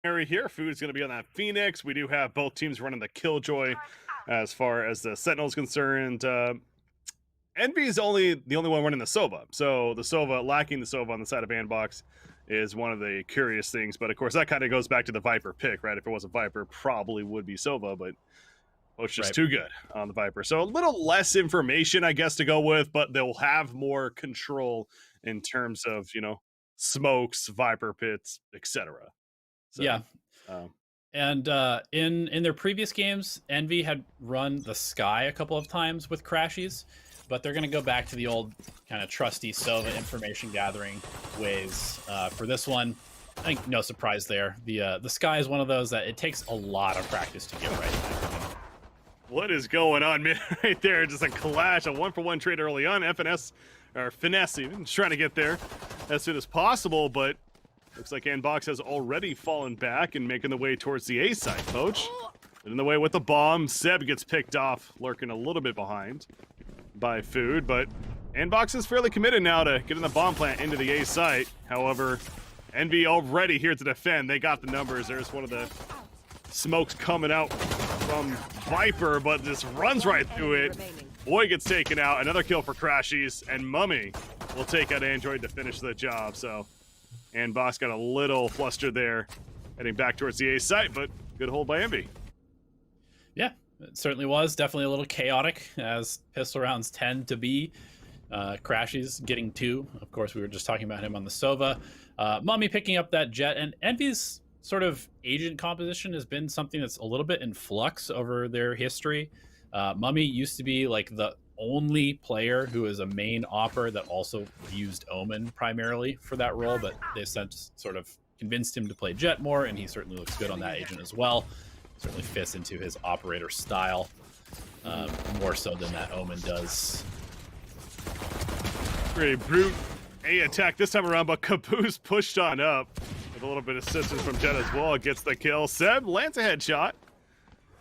area here. Food's going to be on that Phoenix. We do have both teams running the Killjoy as far as the Sentinel's concerned. Envy is the only one running the Sova. So the Sova, lacking the Sova on the side of ANDBOX is one of the curious things. But of course, that kind of goes back to the Viper pick, right? If it was a Viper, probably would be Sova, but it's just too good on the Viper. So a little less information, I guess, to go with, but they'll have more control in terms of, smokes, Viper pits, etc. So, yeah. Um, And in their previous games, Envy had run the Sky a couple of times with crashies, but they're going to go back to the old kind of trusty Sova information gathering ways for this one. I think no surprise there. The Sky is one of those that it takes a lot of practice to get right. What is going on, man? Right there, just a clash, a 1-for-1 trade early on. FNS, or Finesse even, just trying to get there as soon as possible, but looks like ANDBOX has already fallen back and making the way towards the A side. Poach in the way with the bomb. Seb gets picked off, lurking a little bit behind by Food, but ANDBOX is fairly committed now to getting the bomb plant into the A site. However, Envy already here to defend. They got the numbers. There's one of the smokes coming out from Viper, but just runs right through it. Boy gets taken out. Another kill for crashies, and Mummay will take out Android to finish the job. So ANDBOX got a little flustered there, heading back towards the A site, but good hold by Envy. Yeah, it certainly was. Definitely a little chaotic, as pistol rounds tend to be. Crashies getting 2. Of course, we were just talking about him on the Sova. Mummay picking up that jet, and Envy's sort of agent composition has been something that's a little bit in flux over their history. Mummay used to be like the only player who is a main opper that also used Omen primarily for that role, but they've since sort of convinced him to play Jet more, and he certainly looks good on that agent as well. Certainly fits into his operator style more so than that Omen does. Pretty brute A attack this time around, but Caboose pushed on up with a little bit of assistance from Jet as well. Gets the kill. Seb lands a headshot,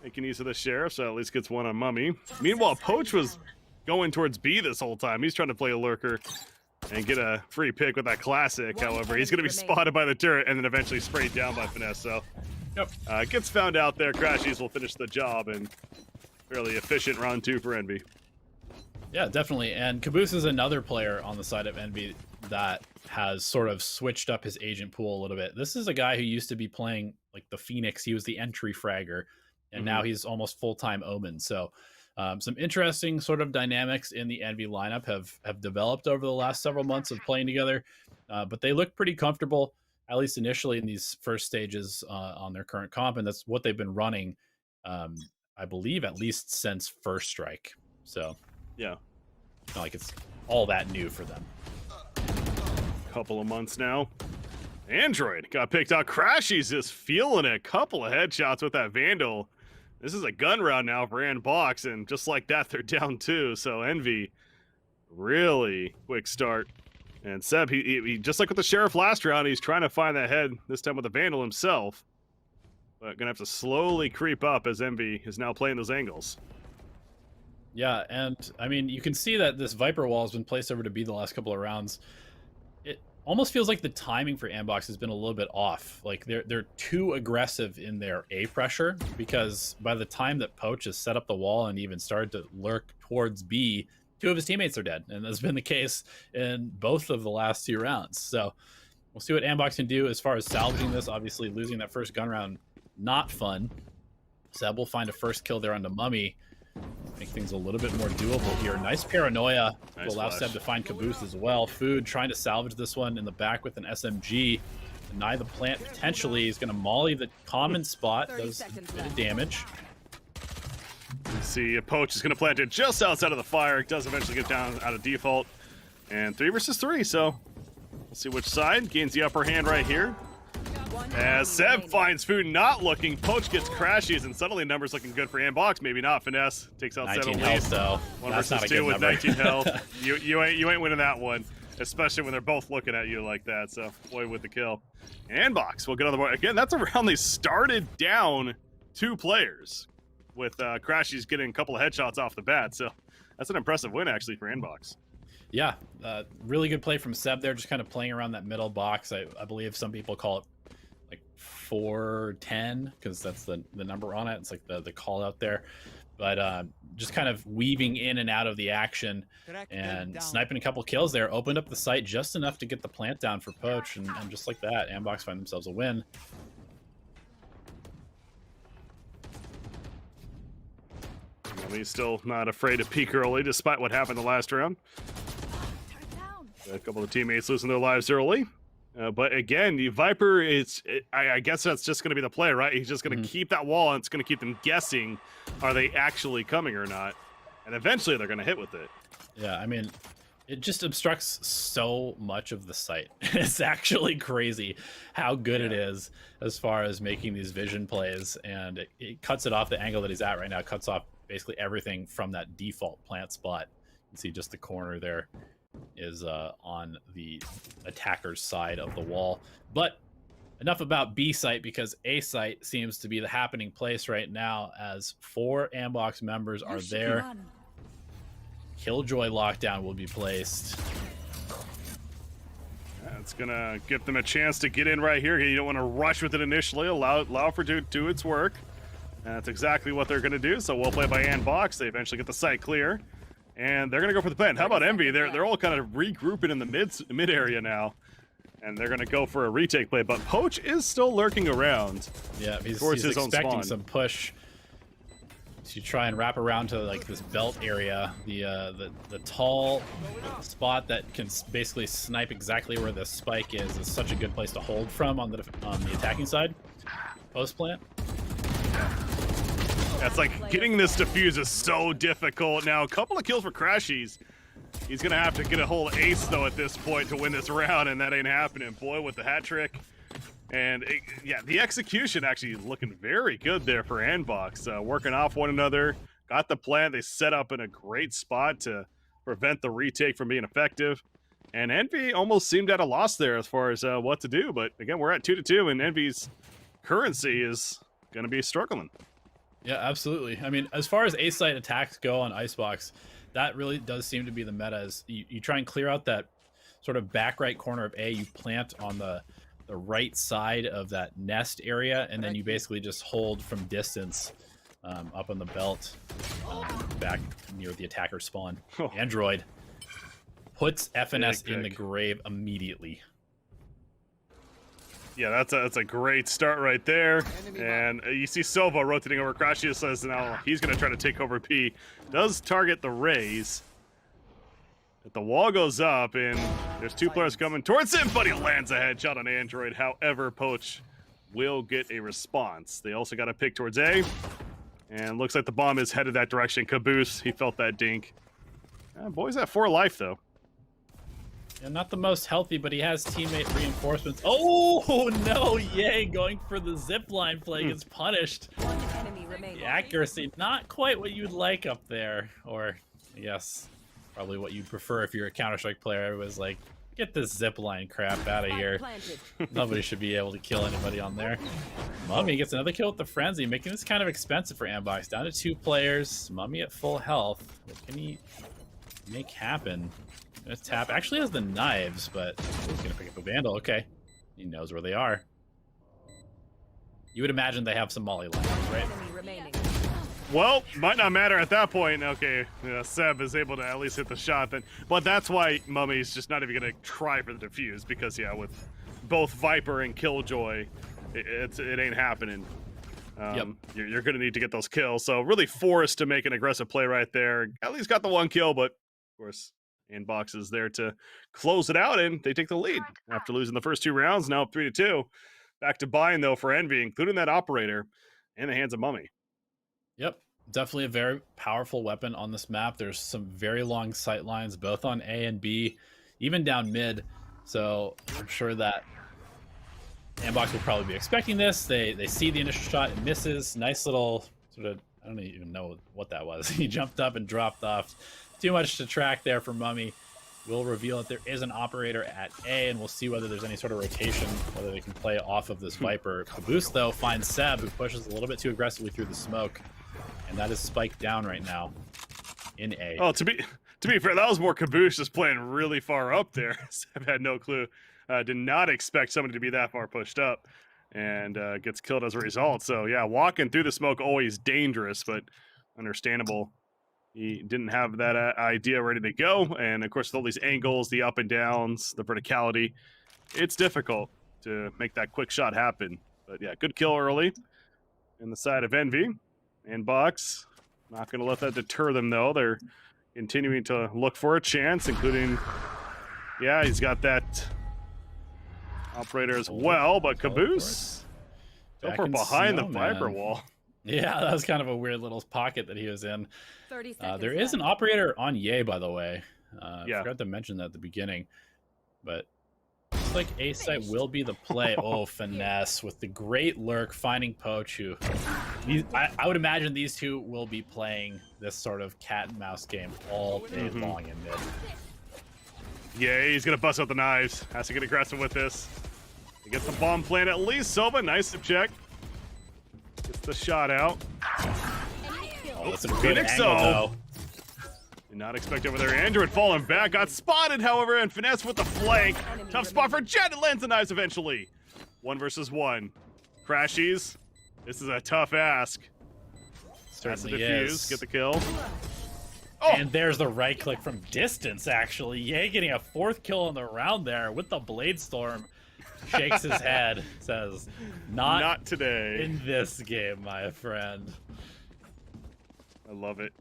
making use of the Sheriff, so at least gets one on Mummay. Meanwhile, Poach was going towards B this whole time. He's trying to play a lurker and get a free pick with that classic. However, he's going to be spotted by the turret and then eventually sprayed down by Finesse. So, gets found out there. Crashies will finish the job, and fairly efficient round 2 for Envy. Yeah, definitely. And Caboose is another player on the side of Envy that has sort of switched up his agent pool a little bit. This is a guy who used to be playing like the Phoenix. He was the entry fragger, and now he's almost full-time Omen. So some interesting sort of dynamics in the Envy lineup have developed over the last several months of playing together, but they look pretty comfortable, at least initially in these first stages on their current comp, and that's what they've been running, I believe, at least since First Strike. So yeah, not like it's all that new for them. Couple of months now. Android got picked out. Crashies is feeling it. Couple of headshots with that Vandal. This is a gun round now for ANDBOX, and just like that, they're down 2. So Envy, really quick start. And Seb, he just like with the Sheriff last round, he's trying to find that head, this time with the Vandal himself. But gonna have to slowly creep up as Envy is now playing those angles. Yeah, and I mean, you can see that this Viper wall has been placed over to B the last couple of rounds. It almost feels like the timing for ANDBOX has been a little bit off. Like they're too aggressive in their A pressure, because by the time that Poach has set up the wall and even started to lurk towards B, 2 of his teammates are dead, and that's been the case in both of the last 2 rounds. So we'll see what ANDBOX can do as far as salvaging this. Obviously, losing that first gun round, not fun. Seb will find a first kill there on the Mummay. Make things a little bit more doable here. Nice paranoia to allow Seb to find Caboose as well. Food trying to salvage this one in the back with an SMG. Deny the plant potentially. He's going to molly the common spot. Does a bit of damage. You see a Poach is going to plant it just outside of the fire. It does eventually get down out of default. And 3 versus 3, so we'll see which side gains the upper hand right here. As Seb finds Food not looking, Poach gets crashies, and suddenly numbers looking good for ANDBOX. Maybe not. Finesse takes out 19 Seb health, though. 1 That's versus not a 2 good with number. 19 health. You ain't winning that one, especially when they're both looking at you like that. So, boy with the kill. ANDBOX will get on the board. Again, that's a round they started down 2 players, with Crashies getting a couple of headshots off the bat. So, that's an impressive win, actually, for ANDBOX. Yeah, really good play from Seb there, just kind of playing around that middle box. I believe some people call it like 410 because that's the number on it. It's like the call out there. But just kind of weaving in and out of the action and sniping a couple kills there, opened up the site just enough to get the plant down for Poach, and just like that, ANDBOX find themselves a win. He's still not afraid to peek early, despite what happened the last round. A couple of teammates losing their lives early. But again, the Viper, I guess that's just going to be the play, right? He's just going to keep that wall, and it's going to keep them guessing, are they actually coming or not? And eventually they're going to hit with it. Yeah, I mean, it just obstructs so much of the site. It's actually crazy how good it is as far as making these vision plays, and it cuts it off the angle that he's at right now. It cuts off basically everything from that default plant spot. You can see just the corner there is on the attacker's side of the wall. But enough about B site, because A site seems to be the happening place right now, as 4 ANDBOX members are there. Killjoy lockdown will be placed. It's gonna give them a chance to get in right here. You don't want to rush with it initially. Allow for it to do its work. And that's exactly what they're gonna do. So well played by ANDBOX. They eventually get the site clear. And they're going to go for the plant. How about Envy? They're all kind of regrouping in the mid area now. And they're going to go for a retake play. But Poach is still lurking around. Yeah, he's his own expecting spawn. some push to try and wrap around to like this belt area. The tall spot that can basically snipe exactly where the spike is such a good place to hold from on the attacking side. Post plant. It's like getting this defuse is so difficult. Now, a couple of kills for crashies. He's going to have to get a whole ace, though, at this point to win this round, and that ain't happening. Boy, with the hat trick. And, yeah, the execution actually looking very good there for ANDBOX. Working off one another. Got the plant. They set up in a great spot to prevent the retake from being effective. And Envy almost seemed at a loss there as far as what to do. But, again, we're at 2-2, and Envy's currency is going to be struggling. Yeah, absolutely. I mean, as far as A-site attacks go on Icebox, that really does seem to be the meta. Is you try and clear out that sort of back right corner of A, you plant on the right side of that nest area, and then you basically just hold from distance up on the belt back near the attacker spawn. Android puts FNS in the grave immediately. Yeah, that's a great start right there. And you see Silva rotating over. Crashies says now he's going to try to take over P. Does target the raise. But the wall goes up, and there's 2 players coming towards him, but he lands a headshot on Android. However, Poach will get a response. They also got a pick towards A. And looks like the bomb is headed that direction. Caboose, he felt that dink. Boy's at 4 life, though. Yeah, not the most healthy, but he has teammate reinforcements. Oh, no, yay, going for the zipline play gets punished. The accuracy, not quite what you'd like up there. Or, yes, probably what you'd prefer if you're a Counter-Strike player. It was like, get this zipline crap out of here. Nobody should be able to kill anybody on there. Mummay gets another kill with the Frenzy, making this kind of expensive for ANDBOX. Down to 2 players. Mummay at full health. What can he make happen? Gonna tap. Actually has the knives, but he's gonna pick up a vandal. Okay, he knows where they are. You would imagine they have some molly lines, right? Well, might not matter at that point. Okay, Seb is able to at least hit the shot. Then, but that's why Mummy's just not even gonna try for the defuse, because yeah, with both Viper and Killjoy, it ain't happening. You're gonna need to get those kills. So really forced to make an aggressive play right there. At least got the 1 kill, but of course. ANDBOX is there to close it out, and they take the lead after losing the first 2 rounds. Now 3-2. Back to buying, though, for Envy, including that operator in the hands of Mummay. Yep, definitely a very powerful weapon on this map. There's some very long sight lines, both on A and B, even down mid. So I'm sure that ANDBOX will probably be expecting this. They see the initial shot, it misses. Nice little sort of, I don't even know what that was. He jumped up and dropped off. Too much to track there for Mummay. We'll reveal that there is an operator at A, and we'll see whether there's any sort of rotation, whether they can play off of this Viper. Caboose, though, finds Seb, who pushes a little bit too aggressively through the smoke, and that is spiked down right now in A. Oh, to be fair, that was more Caboose just playing really far up there. Seb had no clue. Did not expect somebody to be that far pushed up. and gets killed as a result. So yeah, walking through the smoke always dangerous, but understandable. He didn't have that idea ready to go, and of course with all these angles, the up and downs, the verticality, it's difficult to make that quick shot happen. But yeah, good kill early in the side of Envy. ANDBOX not going to let that deter them though. They're continuing to look for a chance, including, yeah, he's got that operator as well, but caboose over behind the Viper wall. Yeah, that was kind of a weird little pocket that he was in. 30 seconds there is an operator on Ye, by the way. Yeah. I forgot to mention that at the beginning, but looks like A site will be the play. Oh, finesse with the great lurk, finding Poach, who I would imagine these two will be playing this sort of cat and mouse game all day long in mid. Yeah, he's gonna bust out the knives. Has to get aggressive with this. He gets the bomb plant at least. Sova, nice to check. Gets the shot out. Oh, that's a good angle, though. Did not expect over there. Android falling back. Got spotted, however, and finesse with the flank. Tough spot for Jet. It lands the knives eventually. 1 versus 1. Crashies. This is a tough ask. Has to defuse. Get the kill. Oh. And there's the right click from distance, actually. Ye getting a 4th kill in the round there with the Blade Storm. Shakes his head, says, not today. In this game, my friend. I love it.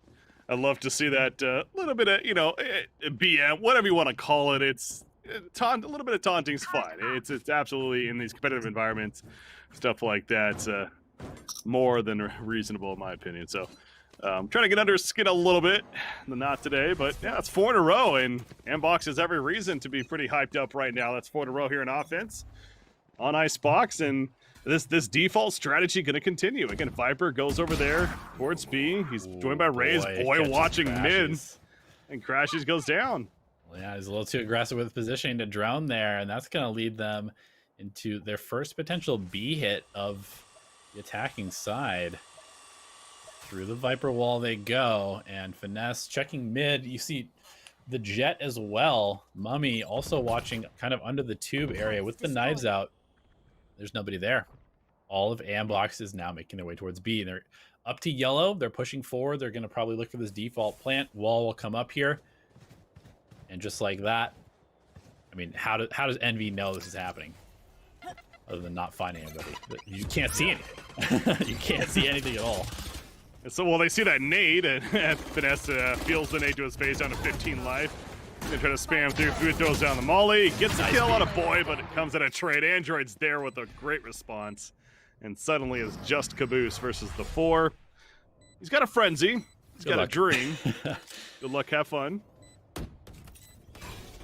I love to see that little bit of, you know, BM, whatever you want to call it. It's a little bit of taunting's fine. It's absolutely, in these competitive environments, stuff like that, more than reasonable in my opinion. So trying to get under his skin a little bit. Not today, but yeah, it's 4 in a row, and ANDBOX has every reason to be pretty hyped up right now. That's 4 in a row here in offense on Icebox, and this default strategy going to continue. Again, Viper goes over there towards B. He's joined by Raze. Boy watching mid, and Crashies goes down. Well, yeah, he's a little too aggressive with positioning to drone there, and that's going to lead them into their first potential B hit of the attacking side. Through the Viper wall they go, and finesse checking mid. You see the Jet as well. Mummay also watching kind of under the tube area with the knives out. There's nobody there. All of ANDBOX is now making their way towards B. They're up to yellow. They're pushing forward. They're going to probably look for this default plant. Wall will come up here. And just like that, I mean, how does Envy know this is happening? Other than not finding anybody. You can't see anything. You can't see anything at all. So, well, they see that nade, and Finesse feels the nade to his face down to 15 life. They try to spam through. Food throws down the molly. Gets the kill on a boy, but it comes at a trade. Android's there with a great response. And suddenly it's just Caboose versus the 4. He's got a frenzy. He's got a dream. Good luck, have fun.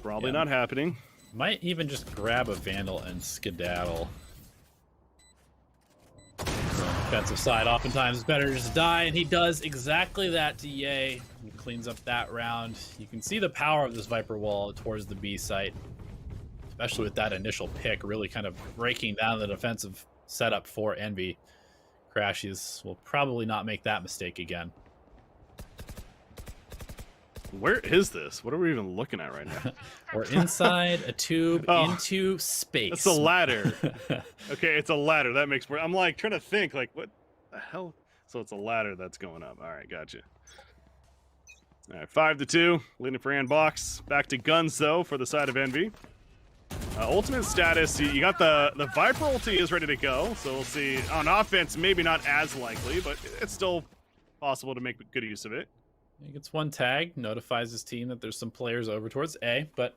Probably not happening. Might even just grab a Vandal and skedaddle. Defensive side, oftentimes it's better to just die, and he does exactly that to Ye. He cleans up that round. You can see the power of this Viper wall towards the B site, especially with that initial pick, really kind of breaking down the defensive setup for Envy. Crashies will probably not make that mistake again. Where is this? What are we even looking at right now? We're inside a tube into space. It's a ladder. Okay, it's a ladder. That makes more. I'm like trying to think, like, what the hell? So it's a ladder that's going up. All right, gotcha. All right, 5-2, leading for ANDBOX. Back to guns though for the side of Envy. Ultimate status. You got the Viper ulti is ready to go. So we'll see on offense. Maybe not as likely, but it's still possible to make good use of it. He gets one tag, notifies his team that there's some players over towards A, but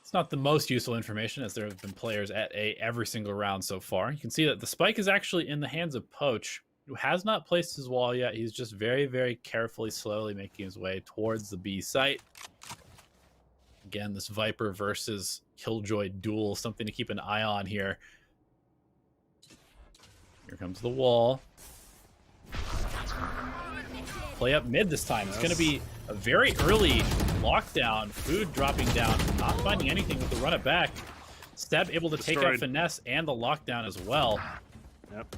it's not the most useful information as there have been players at A every single round so far. You can see that the spike is actually in the hands of Poach, who has not placed his wall yet. He's just very, very carefully, slowly making his way towards the B site. Again, this Viper versus Killjoy duel, something to keep an eye on here. Here comes the wall. Play up mid this time. It's going to be a very early lockdown. Food dropping down, not finding anything with the run it back. Steb able to take out finesse and the lockdown as well. Yep.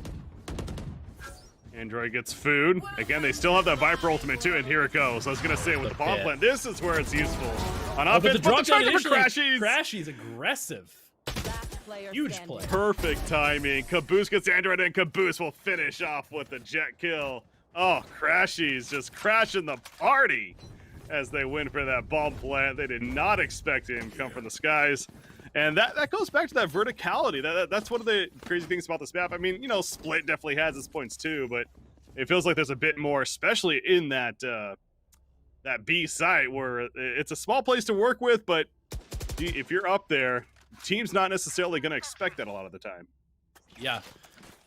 Android gets food. Again, they still have that Viper ultimate too, and here it goes. I was going to say with the bomb plant, this is where it's useful. On offense, but the drop down for Crashies. Crashies aggressive. Huge play. Perfect timing. Caboose gets Android, and Caboose will finish off with the jet kill. Oh, crashies just crashing the party as they win for that bomb plant. They did not expect him to come from the skies. And that goes back to that verticality. That's one of the crazy things about this map. I mean, you know, Split definitely has its points too, but it feels like there's a bit more, especially in that that B site where it's a small place to work with, but if you're up there, team's not necessarily going to expect that a lot of the time. Yeah,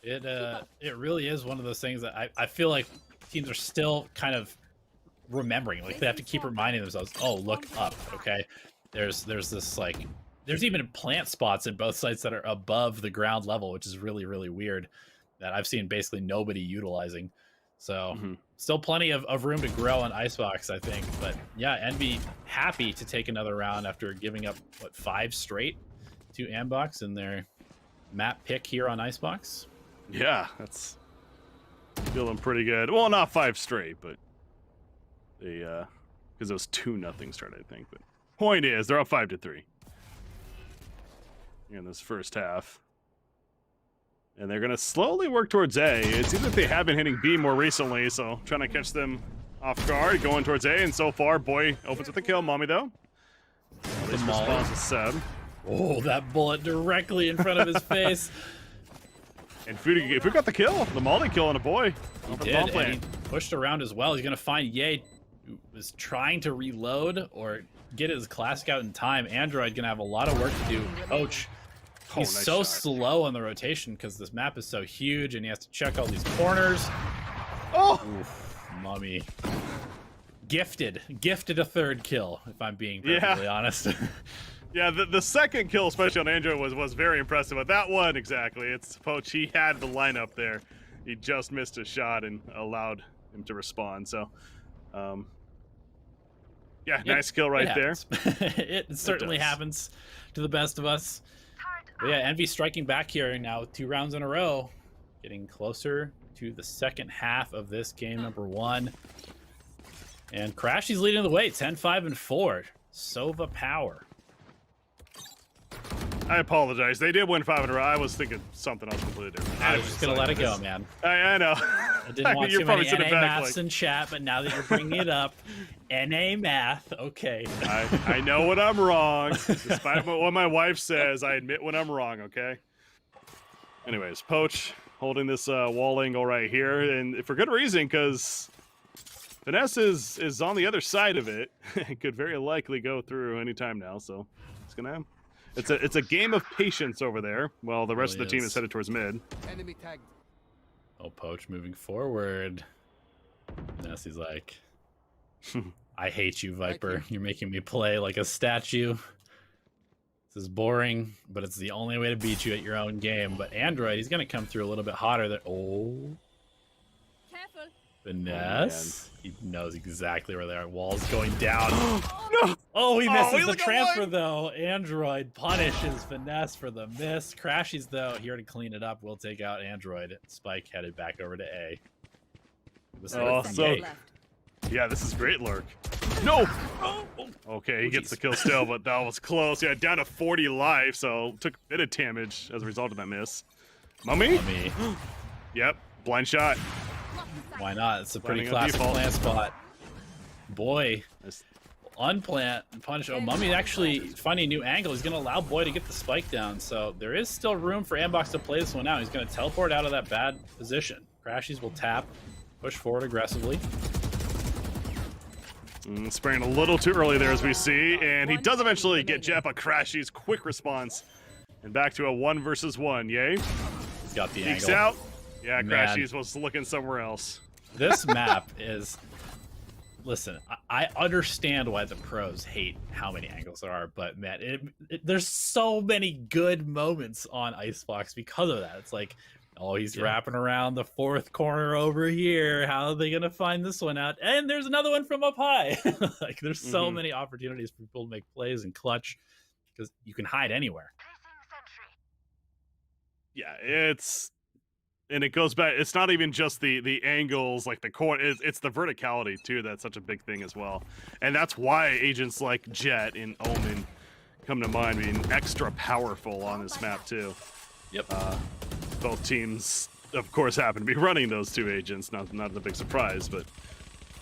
it really is one of those things that I feel like teams are still kind of remembering. Like they have to keep reminding themselves, oh, look up, okay? There's this like, there's even plant spots in both sites that are above the ground level, which is really, really weird that I've seen basically nobody utilizing. So still plenty of room to grow on Icebox, I think. But yeah, Envy happy to take another round after giving up, what, 5 straight to ANDBOX in their map pick here on Icebox. Yeah, that's feeling pretty good. Well, not 5 straight, but they, because it was 2-0 start, I think. But point is, they're up 5-3 in this first half. And they're going to slowly work towards A. It seems like they have been hitting B more recently, so trying to catch them off guard, going towards A. And so far, Boy opens with the kill. Mummy, though. At least responds with Seb. Oh, that bullet directly in front of his face. And Fu got the kill. The Molly kill on a Boy. He did, and he pushed around as well. He's going to find Ye, who was trying to reload or get his classic out in time. Android going to have a lot of work to do. Coach. He's nice so shot. Slow on the rotation because this map is so huge and he has to check all these corners. Oh! Oof, Mummy. Gifted a third kill, if I'm being perfectly honest. Yeah, the second kill, especially on Android, was very impressive. But that one, exactly, it's Poach. He had the lineup there. He just missed a shot and allowed him to respond. So, yeah, nice kill right there. It certainly happens to the best of us. But yeah, Envy striking back here now 2 rounds in a row. Getting closer to the second half of this game number 1. And crashies leading the way, 10-5-4. Sova power. I apologize. They did win 5 in a row. I was thinking something else completely different. I was just going to let it go, man. I know. I didn't want you're too many probably NA back maths in chat, but now that you're bringing it up, NA math, okay. I know when I'm wrong. Despite what my wife says, I admit when I'm wrong, okay? Anyways, Poach holding this wall angle right here, and for good reason, because Finesse is on the other side of it. It could very likely go through any time now, so it's gonna... It's a game of patience over there, while the rest of the team is headed towards mid. Enemy tagged. Oh, Poach moving forward. Nessie's like, I hate you, Viper. You're making me play like a statue. This is boring, but it's the only way to beat you at your own game. But Android, he's going to come through a little bit hotter. Oh. Careful. Finesse. He knows exactly where their wall's going down. No! Oh, he misses the look transfer, away. though. Android punishes Finesse for the miss. Crashies, though, here to clean it up. We'll take out Android. Spike headed back over to A. Yeah, this is great, Lurk. No! Okay, he gets the kill still, but that was close. Yeah, down to 40 life, so took a bit of damage as a result of that miss. Mummy? Yep, blind shot. Why not? It's a pretty Planning classic on default. plant spot. Boy, unplant and punish. Oh, Mummy actually finding a new angle. He's going to allow Boy to get the spike down. So there is still room for ANDBOX to play this one out. He's going to teleport out of that bad position. Crashies will tap, push forward aggressively. Spraying a little too early there, as we see, and he does eventually get Jep a Crashies quick response. And back to a 1 versus 1. Yay. He's got the Peeks angle. out. Yeah, Man. Crashies was looking somewhere else. This map is... Listen, I understand why the pros hate how many angles there are, but man, there's so many good moments on Icebox because of that. It's like, oh, he's wrapping around the 4th corner over here. How are they going to find this one out? And there's another one from up high. Like, there's so many opportunities for people to make plays and clutch because you can hide anywhere. Yeah, and it goes back, it's not even just the angles, like the corner, it's the verticality too. That's such a big thing as well. And that's why agents like Jet and Omen come to mind being extra powerful on this map too. Yep. Both teams, of course, happen to be running those two agents. Not a big surprise, but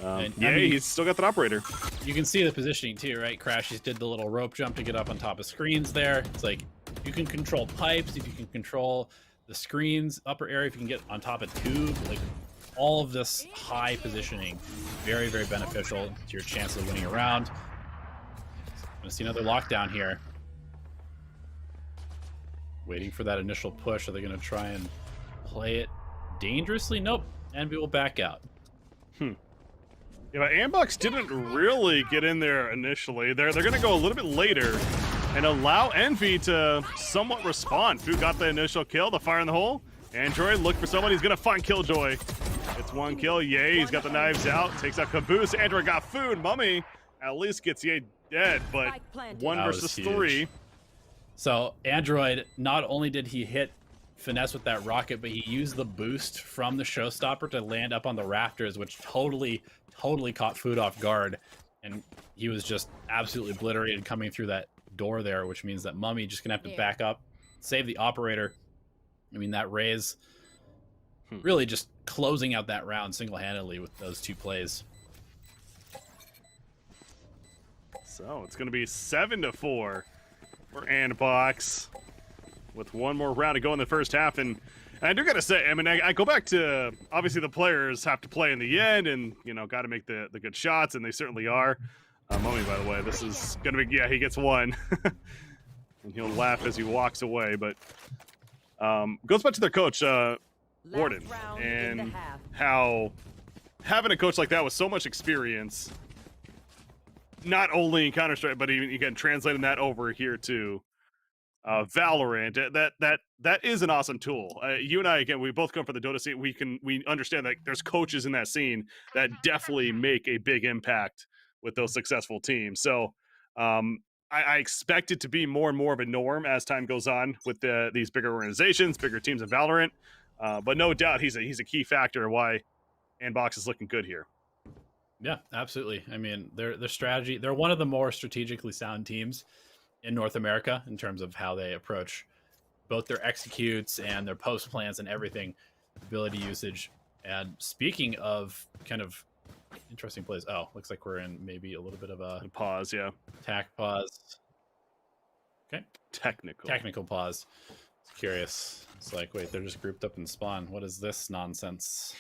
yeah, I mean, he's still got that operator. You can see the positioning too, right? Crashies did the little rope jump to get up on top of screens there. It's like you can control pipes, if you can control the screens, upper area, if you can get on top of tube, like all of this high positioning, very, very beneficial to your chance of winning a round. Gonna see another lockdown here. Waiting for that initial push. Are they gonna try and play it dangerously? Nope. Envy will back out. Yeah, but ANDBOX didn't really get in there initially. They're gonna go a little bit later and allow Envy to somewhat respond. Who got the initial kill, the fire in the hole? Android, look for someone. He's gonna find Killjoy. It's one kill. Yay, he's got the knives out. Takes out Caboose. Android got food. Mummay at least gets Yay dead, but 1 versus 3. So Android, not only did he hit Finesse with that rocket, but he used the boost from the showstopper to land up on the rafters, which totally caught Food off guard. And he was just absolutely obliterated coming through that door there, which means that Mummay just gonna have to back up, save the operator. I mean, that Raze really just closing out that round single-handedly with those 2 plays. So it's going to be 7-4 for ANDBOX with 1 more round to go in the first half. And I do got to say, I mean, I go back to, obviously the players have to play in the end and, you know, got to make the good shots, and they certainly are. Mummay, by the way, this is going to be, yeah, he gets 1. And he'll laugh as he walks away, but goes back to their coach, Warden, and how having a coach like that with so much experience, not only in Counter-Strike, but even again translating that over here to Valorant, that is an awesome tool. You and I, again, we both come from the Dota scene. We understand that there's coaches in that scene that definitely make a big impact with those successful teams. So I expect it to be more and more of a norm as time goes on with these bigger organizations, bigger teams in Valorant. But no doubt he's a key factor in why ANDBOX is looking good here. Yeah, absolutely. I mean, their strategy, they're one of the more strategically sound teams in North America in terms of how they approach both their executes and their post plans and everything, ability usage. And speaking of kind of interesting plays, oh, looks like we're in maybe a little bit of a pause, yeah. Attack pause. Okay. Technical pause. Curious. It's like, wait, they're just grouped up in spawn. What is this nonsense?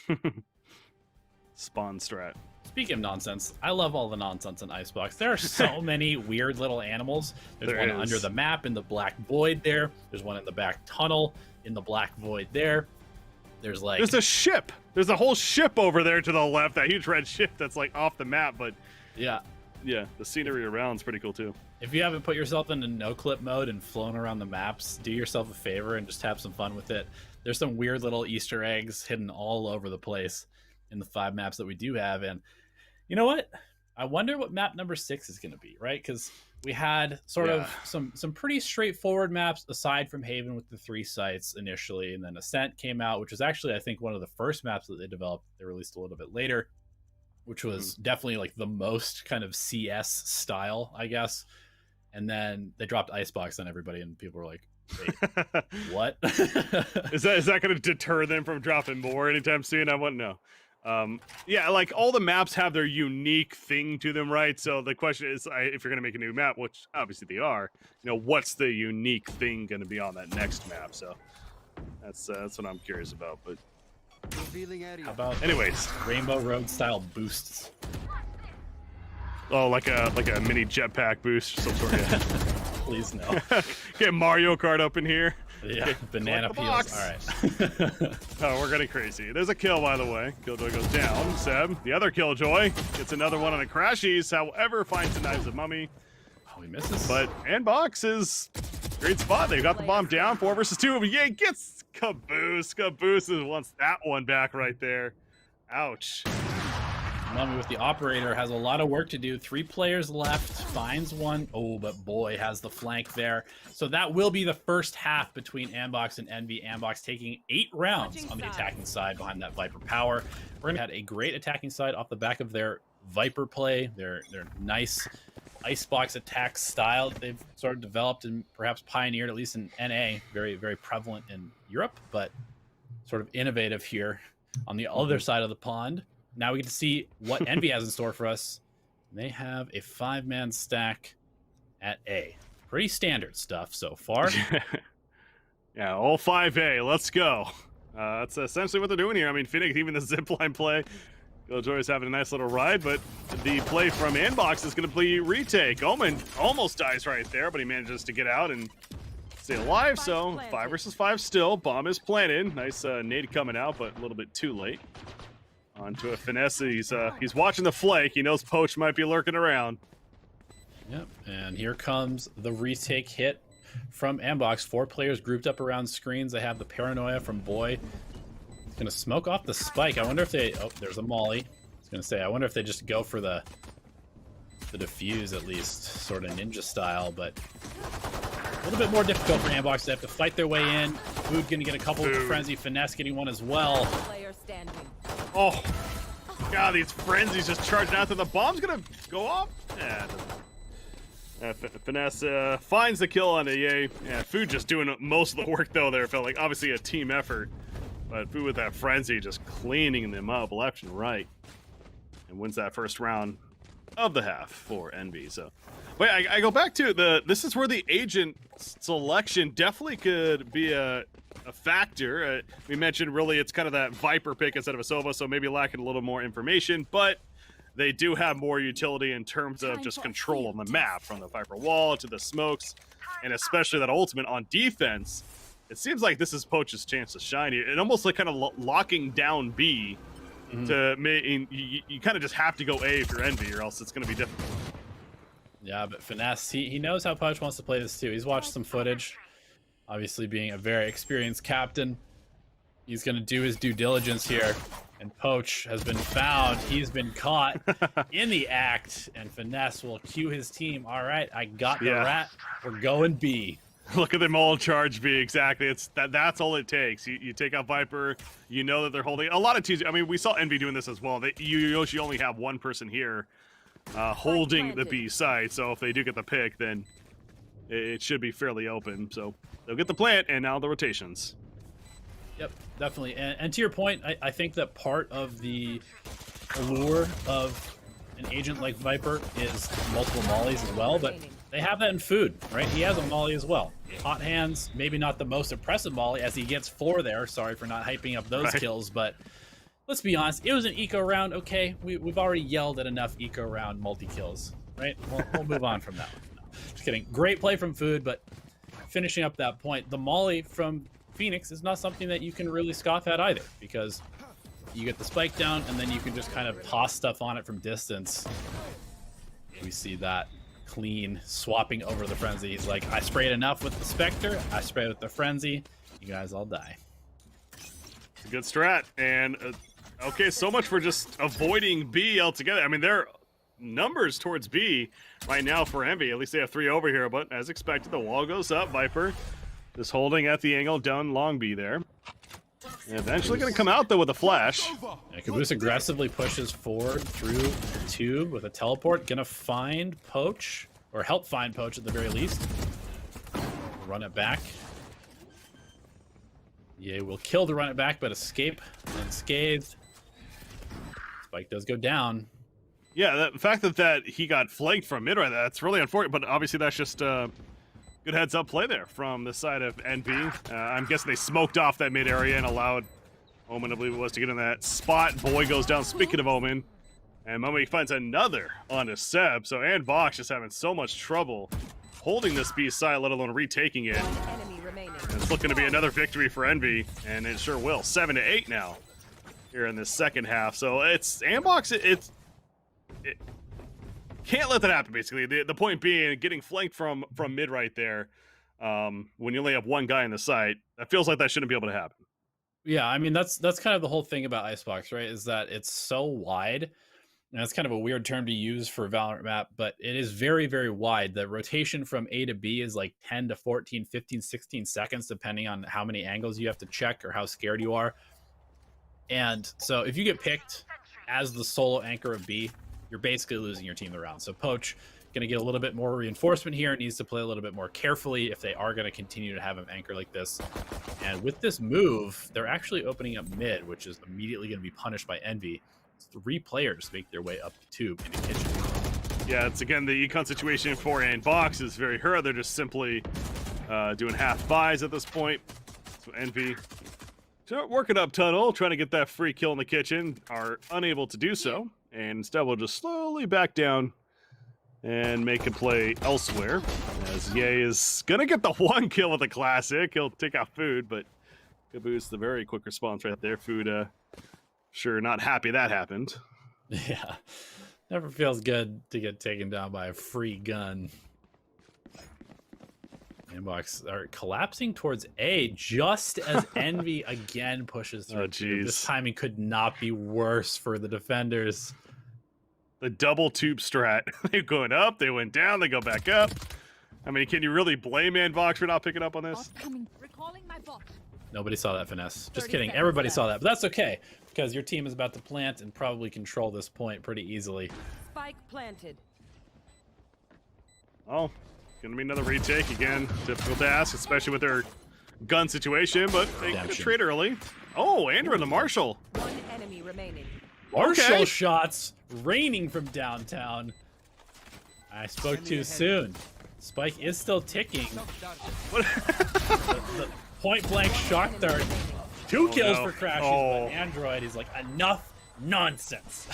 Spawn strat. Speaking of nonsense, I love all the nonsense in Icebox. There are so many weird little animals. There's one under the map in the black void there. There's one in the back tunnel in the black void there. There's a ship. There's a whole ship over there to the left, that huge red ship that's like off the map, but yeah, the scenery around is pretty cool too. If you haven't put yourself into no-clip mode and flown around the maps, do yourself a favor and just have some fun with it. There's some weird little Easter eggs hidden all over the place in the 5 maps that we do have. And you know what? I wonder what map number 6 is going to be, right? Because we had sort of some pretty straightforward maps aside from Haven with the 3 sites initially. And then Ascent came out, which was actually, I think, one of the first maps that they developed. They released a little bit later, which was definitely like the most kind of CS style, I guess. And then they dropped Icebox on everybody, and people were like, wait, what? Is that going to deter them from dropping more anytime soon? I wouldn't know. Yeah, like all the maps have their unique thing to them, right? So the question is, if you're going to make a new map, which obviously they are, you know, what's the unique thing going to be on that next map? So that's what I'm curious about. But how about anyways, Rainbow Road style boosts? Oh, like a mini jetpack boost or some sort. Yeah. Please no. Get Mario Kart up in here. Yeah, okay, banana peels. All right. Oh, we're getting crazy. There's a kill, by the way. Killjoy goes down. Seb, the other Killjoy, gets another one on the crashies. However, finds the knives of Mummay. Oh, he misses. But ANDBOX is great spot. They've got the bomb down. 4 versus 2. But yeah, gets Caboose. Caboose wants that one back right there. Ouch. Mummay with the operator has a lot of work to do. 3 players left, finds one. Oh, but boy, has the flank there. So that will be the first half between ANDBOX and Envy. ANDBOX taking 8 rounds on the attacking side behind that Viper power. We're gonna have a great attacking side off the back of their Viper play, their nice icebox attack style that they've sort of developed and perhaps pioneered, at least in NA, very, very prevalent in Europe, but sort of innovative here on the other side of the pond. Now we get to see what Envy has in store for us. They have a 5-man stack at A. Pretty standard stuff so far. Yeah, all 5A. Let's go. That's essentially what they're doing here. I mean, Phoenix, even the zipline play. Killjoy is having a nice little ride, but the play from ANDBOX is going to be retake. Omen almost dies right there, but he manages to get out and stay alive. So 5 versus 5 still. Bomb is planted. Nice nade coming out, but a little bit too late. Onto a finesse. He's watching the flank. He knows Poach might be lurking around. Yep, and here comes the retake hit from ANDBOX. 4 players grouped up around screens. They have the paranoia from Boy. He's gonna smoke off the spike. I wonder if they. Oh, there's a molly. I was gonna say. I wonder if they just go for the defuse at least, sort of ninja style, but a little bit more difficult for ANDBOX. They have to fight their way in. Food gonna get a couple with frenzy. Finesse getting one as well. Player standing. Oh, God, these frenzies just charging out there. The bomb's gonna go off. Yeah. Finesse finds the kill on a Yay. Yeah, Food just doing most of the work though there. Felt like obviously a team effort. But Food with that frenzy just cleaning them up left and right. And wins that first round of the half for Envy. So, but I go back to this is where the agent selection definitely could be a factor. We mentioned really it's kind of that Viper pick instead of a Sova, so maybe lacking a little more information, but they do have more utility in terms of just control on the map, from the Viper wall to the smokes, and especially that ultimate on defense. It seems like this is Poach's chance to shine here. It almost like kind of locking down B to make you kind of just have to go A if you're Envy, or else it's going to be difficult. Yeah, but Finesse, he knows how Poach wants to play this too. He's watched some footage. Obviously, being a very experienced captain, he's going to do his due diligence here. And Poach has been found. He's been caught in the act. And Finesse will cue his team. All right, I got the rat. We're going B. Look at them all charge B. Exactly. That's all it takes. You take out Viper. You know that they're holding a lot of teams. I mean, we saw Envy doing this as well. You usually only have one person here holding the B side. So if they do get the pick, then it should be fairly open. So they'll get the plant, and now the rotations. Yep, definitely. And to your point, I think that part of the allure of an agent like Viper is multiple mollies as well, but they have that in Food, right? He has a molly as well. Hot hands, maybe not the most impressive molly as he gets 4 there. Sorry for not hyping up those kills, but let's be honest, it was an eco round. Okay, we've already yelled at enough eco round multi-kills, right? We'll move on from that one. No, just kidding. Great play from Food, but finishing up that point, the molly from Phoenix is not something that you can really scoff at either, because you get the spike down and then you can just kind of toss stuff on it from distance. We see that clean swapping over the frenzy. He's like, I sprayed enough with the Spectre, I sprayed with the frenzy, you guys all die. It's a good strat. And okay, so much for just avoiding B altogether. I mean, their numbers towards B right now for Envy, at least they have 3 over here, but as expected, the wall goes up. Viper just holding at the angle down long B there. And eventually going to come out though with a flash. Yeah, Caboose aggressively pushes forward through the tube with a teleport. Gonna find Poach, or help find Poach at the very least. Run it back. Yeah, we'll kill the run it back, but escape unscathed. Spike does go down. Yeah, the fact that he got flanked from mid right there, that's really unfortunate, but obviously that's just good heads-up play there from the side of NB. I'm guessing they smoked off that mid area and allowed Omen, I believe it was, to get in that spot. Boy goes down, speaking of Omen. And Mummay finds another on his Seb. So ANDBOX just having so much trouble holding this B side, let alone retaking it. It's looking to be another victory for Envy, and it sure will. 7-8 now here in this second half. So it's ANDBOX, it can't let that happen, basically. The point being, getting flanked from mid right there, when you only have one guy in the site, that feels like that shouldn't be able to happen. Yeah, I mean, that's kind of the whole thing about Icebox, right? Is that it's so wide, and that's kind of a weird term to use for a Valorant map, but it is very, very wide. The rotation from A to B is like 10 to 14, 15, 16 seconds, depending on how many angles you have to check or how scared you are. And so if you get picked as the solo anchor of B, you're basically losing your team the round. So Poach going to get a little bit more reinforcement here. Needs to play a little bit more carefully if they are going to continue to have him anchor like this. And with this move, they're actually opening up mid, which is immediately going to be punished by Envy. 3 players make their way up the tube into kitchen. Yeah, it's again the econ situation for ANDBOX is very hurt. They're just simply doing half buys at this point. So Envy working up tunnel, trying to get that free kill in the kitchen, are unable to do so, and instead will just slowly back down and make a play elsewhere. As Ye is gonna get the 1 kill with a classic. He'll take out Food, but Caboose, the very quick response right there. Food, sure not happy that happened. Yeah, never feels good to get taken down by a free gun. ANDBOX are collapsing towards A just as Envy again pushes through. Oh, jeez. This timing could not be worse for the defenders. The double tube strat. They're going up, they went down, they go back up. I mean, can you really blame ANDBOX for not picking up on this? Recalling my bot. Nobody saw that finesse. Just 30 kidding. seconds Everybody left. saw that, but that's okay because your team is about to plant and probably control this point pretty easily. Spike planted. Oh, gonna be another retake again. Difficult to ask, especially with their gun situation, but they get a Redemption. trade early. Oh, Andrew and the Marshall. 1 enemy remaining. Marshall Okay. shots raining from downtown. I spoke too soon. Spike is still ticking. What? The point blank shock dart. 2 Oh, kills no. for Crashies, Oh. but Android is like, enough nonsense.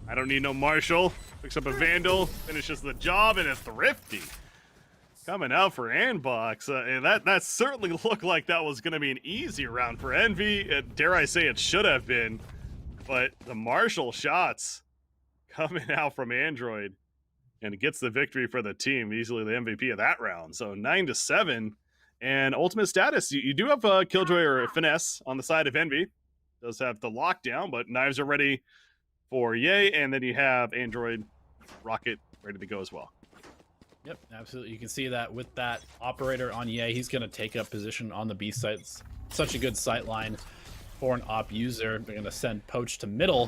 I don't need no Marshall. Picks up a Vandal, finishes the job, and a Thrifty. Coming out for ANDBOX. And that certainly looked like that was going to be an easy round for Envy. Dare I say it should have been. But the Marshall shots coming out from Android and gets the victory for the team. Easily the MVP of that round. So 9-7. And ultimate status, you do have a Killjoy or a Finesse on the side of Envy. Does have the lockdown, but knives are ready for Ye, and then you have Android Rocket ready to go as well. Yep, absolutely. You can see that with that operator on Ye, he's going to take up position on the B site. It's such a good sight line for an op user. They're going to send Poach to middle,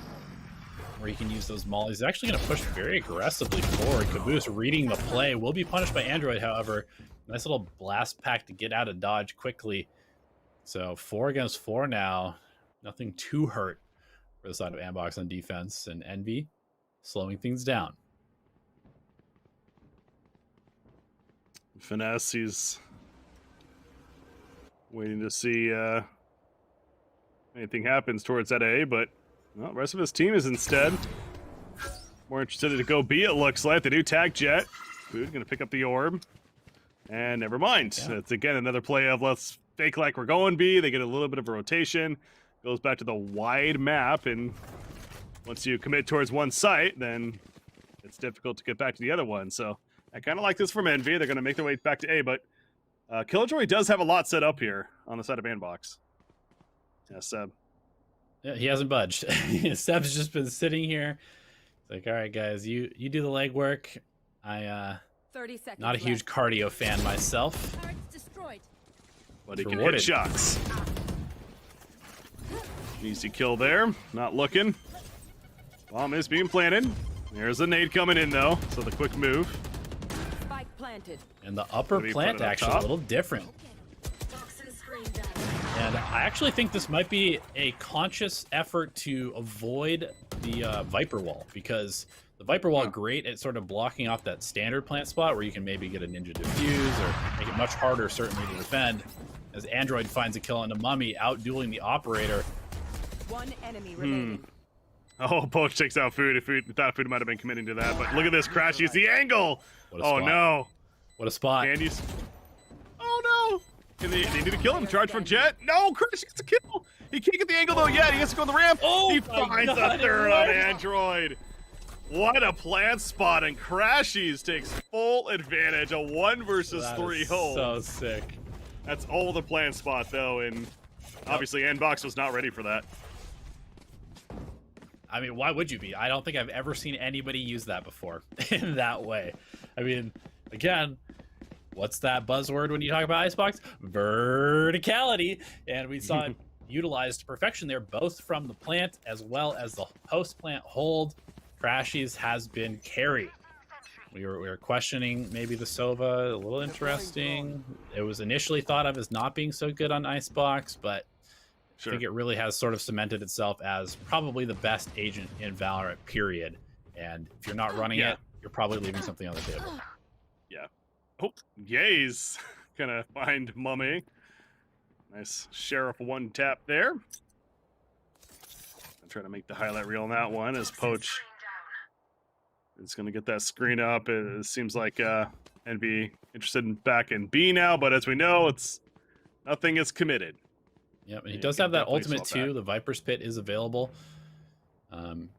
where he can use those mollies. He's actually going to push very aggressively forward. Caboose reading the play will be punished by Android, however. Nice little blast pack to get out of dodge quickly. So 4 against 4 now. Nothing too hurt for the side of ANDBOX on defense, and Envy slowing things down. Finesse, he's waiting to see anything happens towards that A, but well, the rest of his team is instead more interested to go B, it looks like. They do tag Jet. Food gonna pick up the orb. And never mind. Yeah. It's again another play of let's fake like we're going B. They get a little bit of a rotation. Goes back to the wide map, and once you commit towards one site, then it's difficult to get back to the other one. So I kind of like this from Envy. They're going to make their way back to A, but Killjoy does have a lot set up here on the side of ANDBOX. Yeah, Seb. Yeah, he hasn't budged. Seb's just been sitting here. It's like, all right, guys, you do the legwork. 30 seconds Not a huge left. cardio fan myself. Turrets destroyed. But he It's can rewarded. hit shots. Easy kill there. Not looking. Bomb is being planted. There's a nade coming in, though, so the quick move. Spike planted. And the upper Maybe plant put it up actually top. a little different. And I actually think this might be a conscious effort to avoid the Viper wall, because the Viper wall great at sort of blocking off that standard plant spot where you can maybe get a ninja defuse or make it much harder certainly to defend. As Android finds a kill on the Mummy, out-dueling the operator. 1 enemy remaining. Oh, Poach takes out Food. If Food thought Food might have been committing to that, but look at this crash. Use the angle. What a Oh, spot. no. What a spot. Candy's. Oh, no. And they need to kill him. Charge from Jet. No, Crash gets a kill. He can't get the angle, though, yet. He has to go on the ramp. Oh He my finds God, a third on what? Android. What a plant spot. And Crashies takes full advantage. A 1 versus That 3 is hold. so sick. That's all the plant spot, though. And obviously, ANDBOX was not ready for that. I mean, why would you be? I don't think I've ever seen anybody use that before in that way. I mean, again, what's that buzzword when you talk about Icebox? Verticality. And we saw it utilized to perfection there, both from the plant as well as the post-plant hold. Crashies has been carried We were questioning maybe the Sova, a little interesting. It was initially thought of as not being so good on Icebox, but Sure. I think it really has sort of cemented itself as probably the best agent in Valorant, period. And if you're not running it, you're probably leaving something on the table. Yeah. Oh, Yays gonna find Mummay. Nice Sheriff one tap there. I'm trying to make the highlight reel on that one as Poach is going to get that screen up. It seems like NB interested in back in B now, but as we know, it's nothing is committed. Yep, and he You does can have that definitely ultimate swap too. The Viper's Pit is available.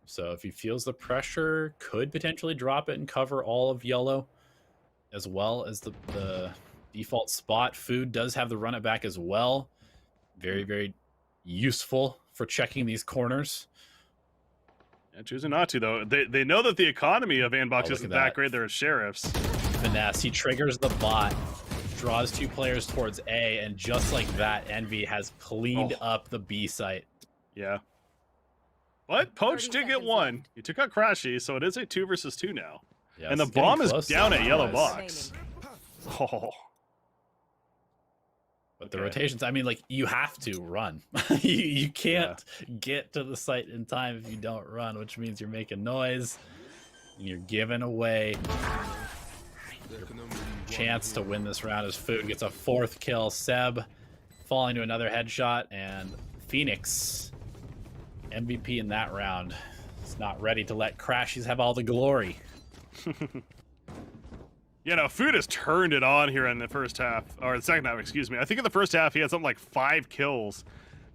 So if he feels the pressure, could potentially drop it and cover all of yellow, as well as the default spot. Food does have the run it back as well. Very, very useful for checking these corners. Yeah, choosing not to, though. They know that the economy of ANDBOX Oh, isn't look at that that. great. They're sheriffs. Finesse. He triggers the bot, draws 2 players towards A, and just like that, Envy has cleaned up the B site. Yeah. But Poach 30 did get seconds one. left. He took out Crashies, so it is a 2 versus 2 now. Yeah, And the it's getting bomb is close down at yellow box. box. Oh. But the Okay. rotations, I mean, like, you have to run. you can't get to the site in time if you don't run, which means you're making noise and you're giving away your chance to win this round as Food gets a 4th kill. Seb falling to another headshot, and Phoenix, MVP in that round, is not ready to let Crashies have all the glory. You know, Food has turned it on here in the first half, or the second half, excuse me. I think in the first half he had something like 5 kills,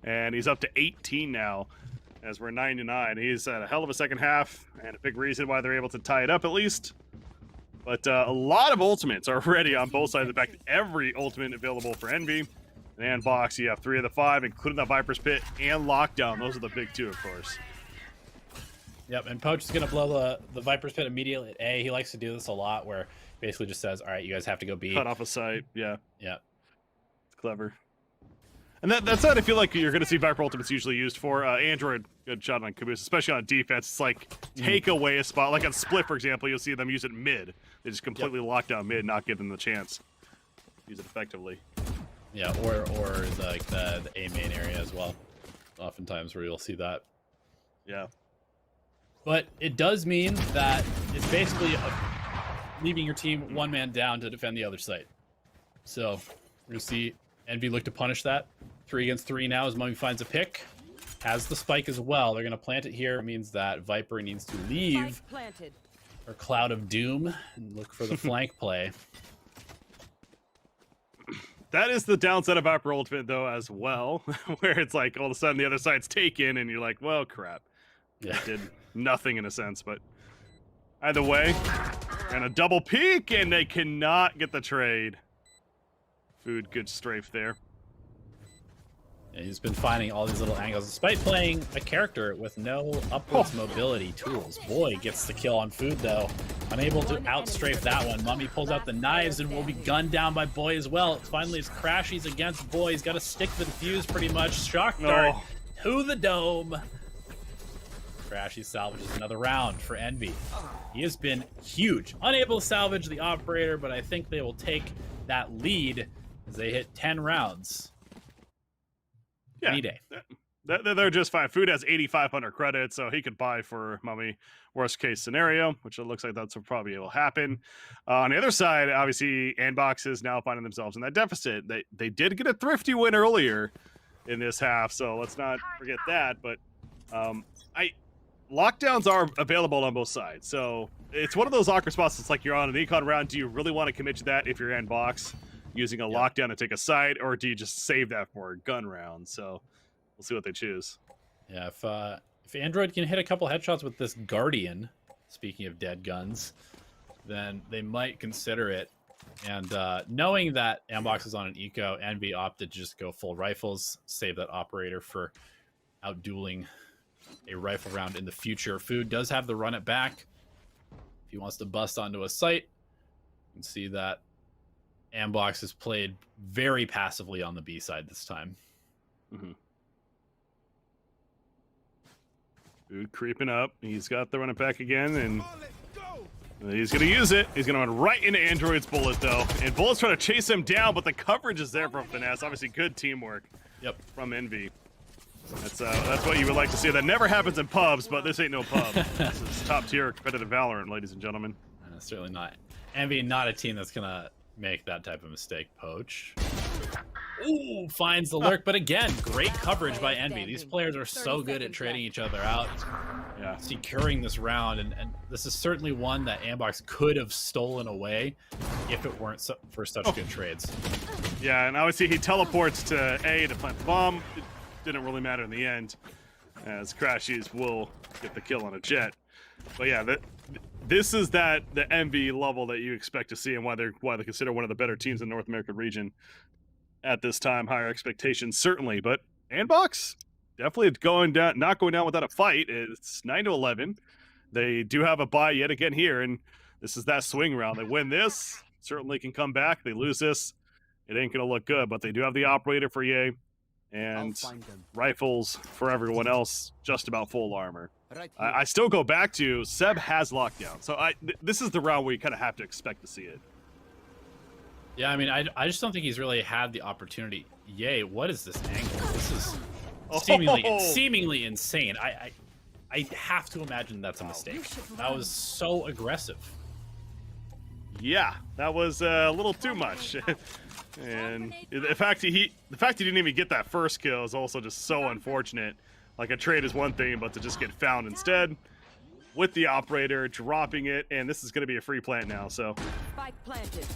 and he's up to 18 now, as we're 9-9. He's had a hell of a second half, and a big reason why they're able to tie it up at least. But a lot of ultimates are ready on both sides. In fact, every ultimate available for Envy. And ANDBOX, you have 3 of the 5, including the Viper's Pit and Lockdown. Those are the big 2, of course. Yep, and Poach is going to blow the Viper's Pit immediately at A. He likes to do this a lot, where basically just says, all right, you guys have to go B. Cut off a site, yeah. Yeah. It's clever. And that's what I feel like you're going to see Viper Ultimates usually used for. Android, good shot on Caboose, especially on defense. It's like, take away a spot. Like on Split, for example, you'll see them use it mid. They just completely lock down mid, not give them the chance. Use it effectively. Yeah, or like the A main area as well. Oftentimes where you'll see that. Yeah. But it does mean that it's basically leaving your team 1 man down to defend the other site. So we're going to see Envy look to punish that. 3 against 3 now as Mummay finds a pick. Has the spike as well. They're going to plant it here. It means that Viper needs to leave Spike planted. her Cloud of Doom and look for the flank play. That is the downside of Viper Ultimate, though, as well, where it's like all of a sudden the other side's taken, and you're like, well, crap. Yeah. Did nothing in a sense, but either way, and a double peek, and they cannot get the trade. Food, good strafe there. Yeah, he's been finding all these little angles, despite playing a character with no upwards mobility tools. Boy, gets the kill on Food, though. Unable to outstrafe that one. Mummay pulls out the knives and will be gunned down by Boy as well. Finally, it's Crashies against Boy. He's got to stick the defuse pretty much. Shock dart to the dome. Crashies salvages another round for Envy. He has been huge. Unable to salvage the operator, but I think they will take that lead as they hit 10 rounds. Yeah, Any day. they're just fine. Food has 8,500 credits, so he could buy for Mummay. Worst case scenario, which it looks like that's what probably will happen. On the other side, obviously, ANDBOX is now finding themselves in that deficit. They did get a thrifty win earlier in this half, so let's not forget that. But lockdowns are available on both sides, so it's one of those awkward spots. It's like you're on an econ round. Do you really want to commit to that if you're ANDBOX? Using a lockdown to take a side, or do you just save that for a gun round? So we'll see what they choose. Yeah, if Android can hit a couple headshots with this Guardian, speaking of dead guns, then they might consider it. And knowing that ANDBOX is on an eco, Envy opted to just go full rifles, save that operator for outdueling a rifle round in the future. Food does have the run it back. If he wants to bust onto a site, you can see that ANDBOX has played very passively on the B side this time. Mm-hmm. Food creeping up. He's got the run it back again, and He's gonna use it. He's gonna run right into Android's bullet though, and Bullet's trying to chase him down, but the coverage is there from Finesse. Obviously, good teamwork. Yep. From Envy. That's what you would like to see. That never happens in pubs, but this ain't no pub. This is top tier competitive Valorant, ladies and gentlemen. Certainly not. Envy, not a team that's gonna make that type of mistake. Poach. Ooh, finds the lurk, but again, great coverage by Envy. These players are so good at trading each other out, securing this round, and this is certainly one that ANDBOX could have stolen away if it weren't for such good trades. Yeah, and obviously he teleports to A to plant the bomb. It didn't really matter in the end, as crashies will get the kill on a jet. But yeah, this is the Envy level that you expect to see, and why they consider one of the better teams in the North American region at this time. Higher expectations, certainly, but ANDBOX definitely not going down without a fight. It's 9-11. They do have a bye yet again here, and this is that swing round. They win this, certainly can come back. They lose this, it ain't gonna look good. But they do have the operator for Ye, and rifles for everyone else, just about full armor. I still go back to Seb has lockdown, so this is the round where you kind of have to expect to see it. Yeah, I mean, I just don't think he's really had the opportunity. Yay, what is this angle? This is seemingly insane. I have to imagine that's a mistake. That was so aggressive. Yeah, that was a little too much. And the fact he didn't even get that first kill is also just so unfortunate. Like, a trade is one thing, but to just get found instead with the operator dropping it, and this is going to be a free plant now. So Spike planted.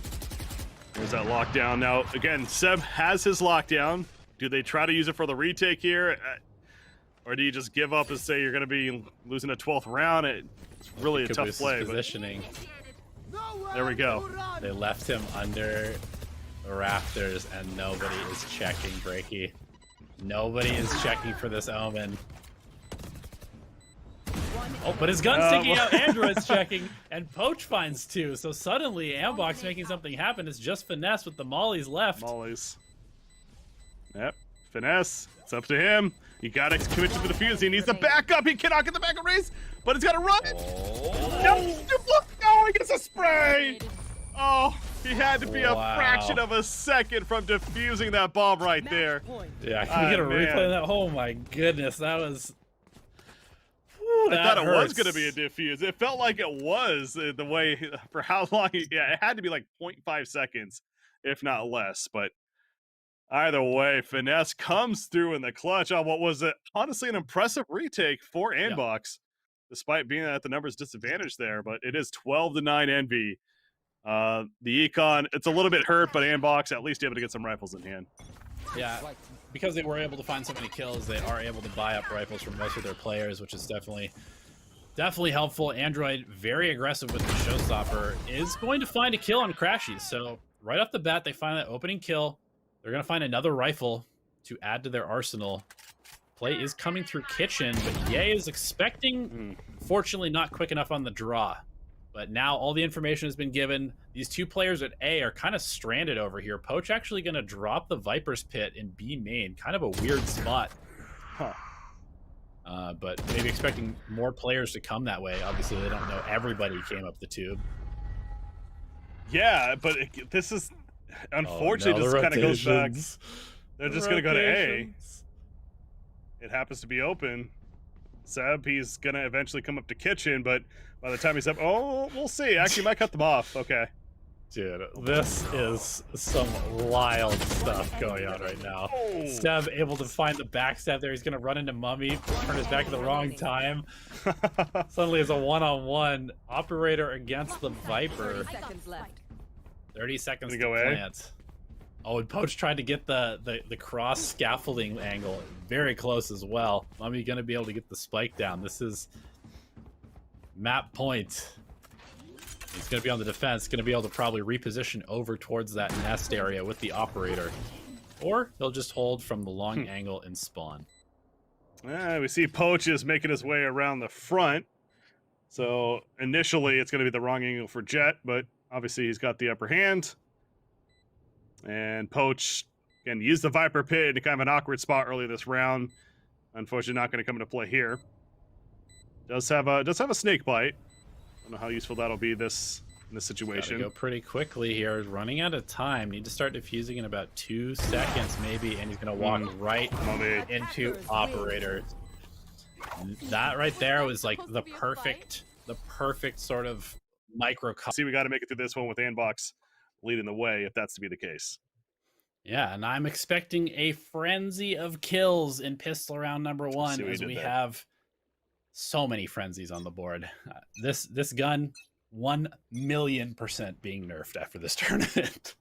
There's that lockdown. Now, again, Seb has his lockdown. Do they try to use it for the retake here? Or do you just give up and say you're going to be losing a 12th round? It's really a tough play. Positioning. There we go. They left him under the rafters, and nobody is checking Breaky. Nobody is checking for this omen. Oh, but his gun's sticking out. Android's checking, and Poach finds two. So suddenly, ANDBOX making something happen. It's just Finesse with the mollies left. Mollies. Yep. Finesse. It's up to him. You gotta commit to the defuse. He needs the backup. He cannot get the backup race, but he's gotta run. Oh. No, he gets a spray. Oh, he had to be a fraction of a second from defusing that bomb right there. Yeah, can we get a replay of that? Oh my goodness, that was... I thought it was going to be a defuse. It felt like it was the way, for how long. Yeah, it had to be like 0.5 seconds, if not less. But either way, Finesse comes through in the clutch on what was honestly an impressive retake for ANDBOX, despite being at the numbers disadvantage there. But it is 12-9 Envy. The Econ, it's a little bit hurt, but ANDBOX at least able to get some rifles in hand. Yeah, because they were able to find so many kills, they are able to buy up rifles from most of their players, which is definitely helpful. Android, very aggressive with the showstopper, is going to find a kill on crashies. So right off the bat, they find that opening kill. They're going to find another rifle to add to their arsenal. Play is coming through kitchen, but Ye is expecting, fortunately not quick enough on the draw. But now all the information has been given. These two players at A are kind of stranded over here. Poach actually going to drop the Viper's Pit in B main. Kind of a weird spot. But maybe expecting more players to come that way. Obviously, they don't know everybody came up the tube. Yeah, but this is... Unfortunately, just kind of goes back. They're just going to go to A. It happens to be open. Seb, he's going to eventually come up to kitchen, but by the time he's up, we'll see. Actually, might cut them off. Okay. Dude, this is some wild stuff going on right now. Seb able to find the backstab there. He's going to run into Mummy, turn his back at the wrong time. Suddenly it's a one-on-one. Operator against the Viper. 30 seconds left. 30 seconds to go plant. Oh, and Poach tried to get the cross scaffolding angle very close as well. Mummy going to be able to get the spike down. This is map point. He's going to be on the defense, going to be able to probably reposition over towards that nest area with the operator. Or he'll just hold from the long angle and spawn. We see Poach is making his way around the front. So initially it's going to be the wrong angle for Jet, but obviously he's got the upper hand. And Poach, again, used the Viper Pit in kind of an awkward spot early this round. Unfortunately, not going to come into play here. Does have a snake bite. don't know how useful that'll be in this Gotta situation. go pretty quickly here. Running out of time. Need to start defusing in about 2 seconds, maybe, and he's gonna walk right Mummay. into operator. That right there was like the perfect sort of micro. See, we got to make it through this one with ANDBOX leading the way, if that's to be the case. Yeah, and I'm expecting a frenzy of kills in pistol round number 1 as we have so many frenzies on the board. This gun, 1,000,000% being nerfed after this tournament.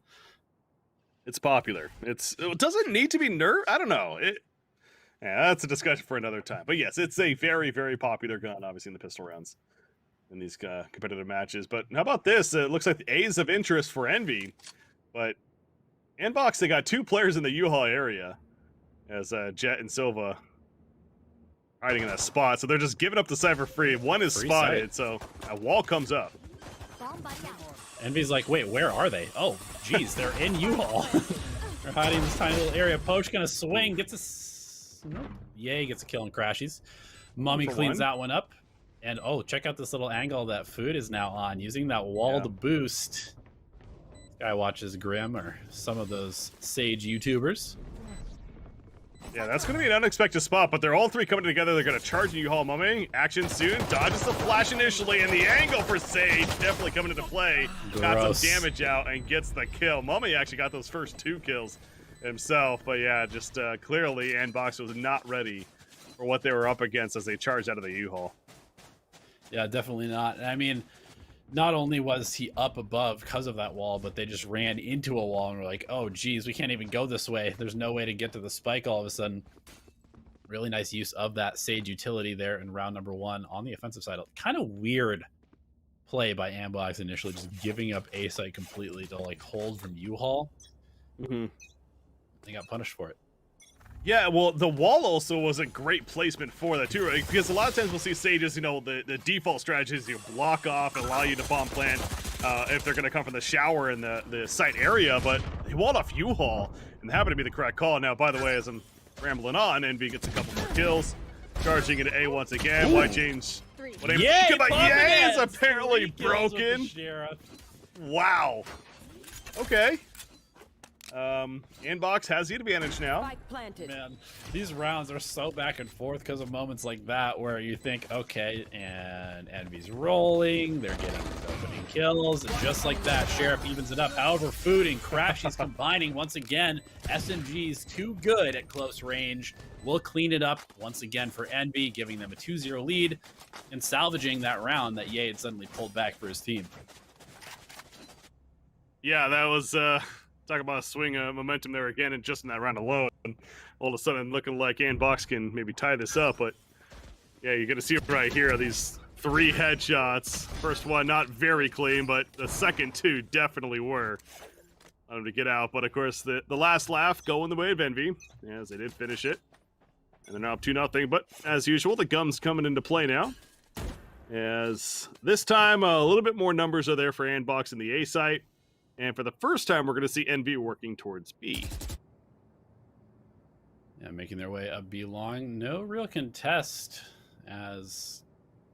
It's popular. It doesn't need to be nerfed. I don't know. Yeah, that's a discussion for another time. But yes, it's a very, very popular gun, obviously, in the pistol rounds in these competitive matches. But how about this? It looks like the A's of interest for Envy, but ANDBOX, they got 2 players in the U-Haul area as Jet and Silva hiding in that spot. So they're just giving up the site for free. One is Free spotted, site. so a wall comes up. Envy's like, wait, where are they? Oh, geez, they're in U-Haul. They're hiding in this tiny little area. Poach gonna swing, gets a... Nope. Yay, gets a kill on crashies. Mummy cleans that one up. And oh, check out this little angle that Food is now on, using that wall to boost. This guy watches Grim or some of those Sage YouTubers. Yeah, that's going to be an unexpected spot, but they're all 3 coming together. They're going to charge U-Haul Mummay. Action soon. Dodges the flash initially, and the angle for Sage definitely coming into play. Got some damage out and gets the kill. Mummay actually got those first 2 kills himself, but yeah, just clearly ANDBOX was not ready for what they were up against as they charged out of the U-Haul. Yeah, definitely not. I mean, not only was he up above because of that wall, but they just ran into a wall and were like, oh, geez, we can't even go this way. There's no way to get to the spike all of a sudden. Really nice use of that Sage utility there in round number 1 on the offensive side. Kind of weird play by ANDBOX initially, just giving up A site completely to like hold from U-Haul. Mm-hmm. They got punished for it. Yeah, well, the wall also was a great placement for that too, right? Because a lot of times we'll see Sages, you know, the default strategy is you block off and allow you to bomb plant if they're going to come from the shower in the site area, but they walled off U-Haul, and happened to be the correct call. Now, by the way, as I'm rambling on, Envy gets a couple more kills, charging into A once again. Why change? What do you think about Yay is apparently broken. Wow. Okay. ANDBOX has the advantage now. Man, these rounds are so back and forth because of moments like that where you think, okay, and Envy's rolling, they're getting these opening kills, and just like that, Sheriff evens it up. However, Food and Crashies combining once again. SMG's too good at close range. Will clean it up once again for Envy, giving them a 2-0 lead and salvaging that round that Ye had suddenly pulled back for his team. Yeah, that was talk about a swing of momentum there again, and just in that round alone, all of a sudden looking like ANDBOX can maybe tie this up. But yeah, you're gonna see it right here. These 3 headshots. First one not very clean, but the second 2 definitely were. On him to get out, but of course the last laugh going the way of Envy, as they did finish it, and they're now up 2-0. But as usual, the gum's coming into play now. As this time a little bit more numbers are there for ANDBOX in the A site. And for the first time, we're going to see Envy working towards B. Yeah, making their way up B long. No real contest, as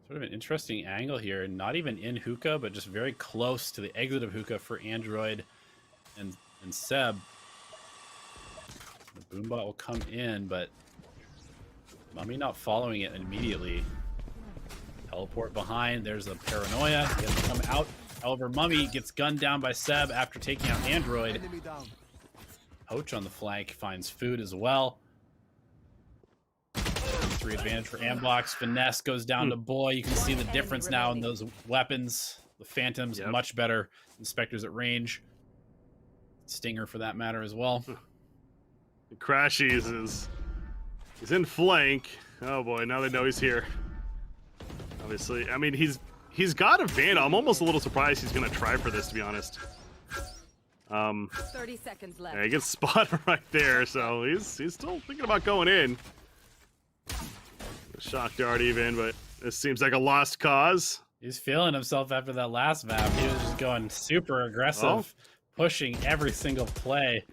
sort of an interesting angle here. Not even in hookah, but just very close to the exit of hookah for Android and Seb. The boombot will come in, but Mummy not following it immediately. Teleport behind. There's a paranoia. He has to come out. However, Mummy gets gunned down by Seb after taking out Android. Poach on the flank finds Food as well. 3 advantage for ANDBOX. Finesse goes down to Boy. You can see the difference now in those weapons. The Phantoms, much better. Inspectors at range. Stinger for that matter as well. Crashies is in flank. Oh boy, now they know he's here. Obviously, I mean, he's got a Vandal. I'm almost a little surprised he's going to try for this, to be honest. 30 seconds left. Yeah, he gets spotted right there, so he's still thinking about going in. Shock dart even, but this seems like a lost cause. He's feeling himself after that last map. He was just going super aggressive, pushing every single play.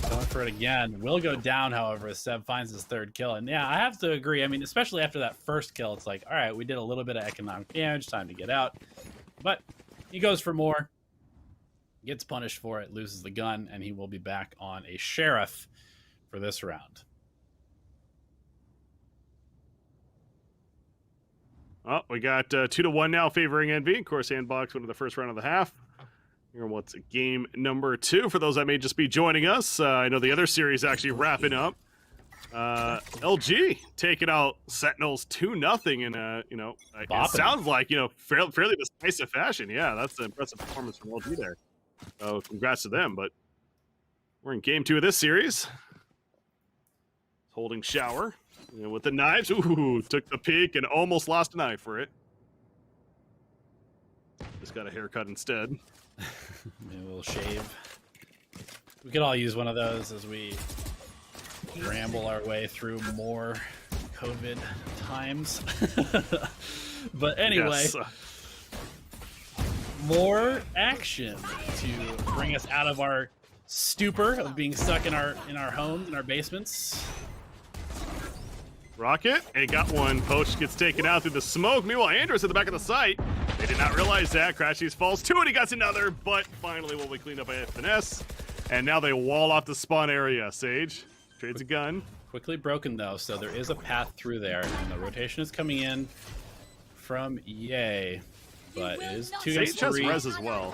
Going for it again. Will go down, however, as Seb finds his third kill. And yeah, I have to agree. I mean, especially after that first kill, it's like, all right, we did a little bit of economic damage, time to get out. But he goes for more, gets punished for it, loses the gun, and he will be back on a sheriff for this round. Oh, we got 2-1 now favoring NV. Of course, ANDBOX went to the first round of the half. Here, what's game number 2 for those that may just be joining us. I know the other series actually wrapping up. LG taking out Sentinels 2-0 in you know, it sounds like, you know, fairly decisive fashion. Yeah, that's an impressive performance from LG there. So congrats to them. But we're in game 2 of this series. Holding shower. You know, with the knives, ooh, took the peek and almost lost a knife for it. Just got a haircut instead. Maybe a little shave. We could all use one of those as we ramble our way through more COVID times. But anyway, Yes. more action to bring us out of our stupor of being stuck in our homes, in our basements. Rocket, they got one. Poach gets taken out through the smoke. Meanwhile, Andrew's at the back of the site. They did not realize that. Crashies falls to it. He got another, but finally will be cleaned up by finesse. And now they wall off the spawn area. Sage trades a gun. Quickly broken though, so there is a path through there, and the rotation is coming in from Yay, but it is 2 against Sage has 3. res as well.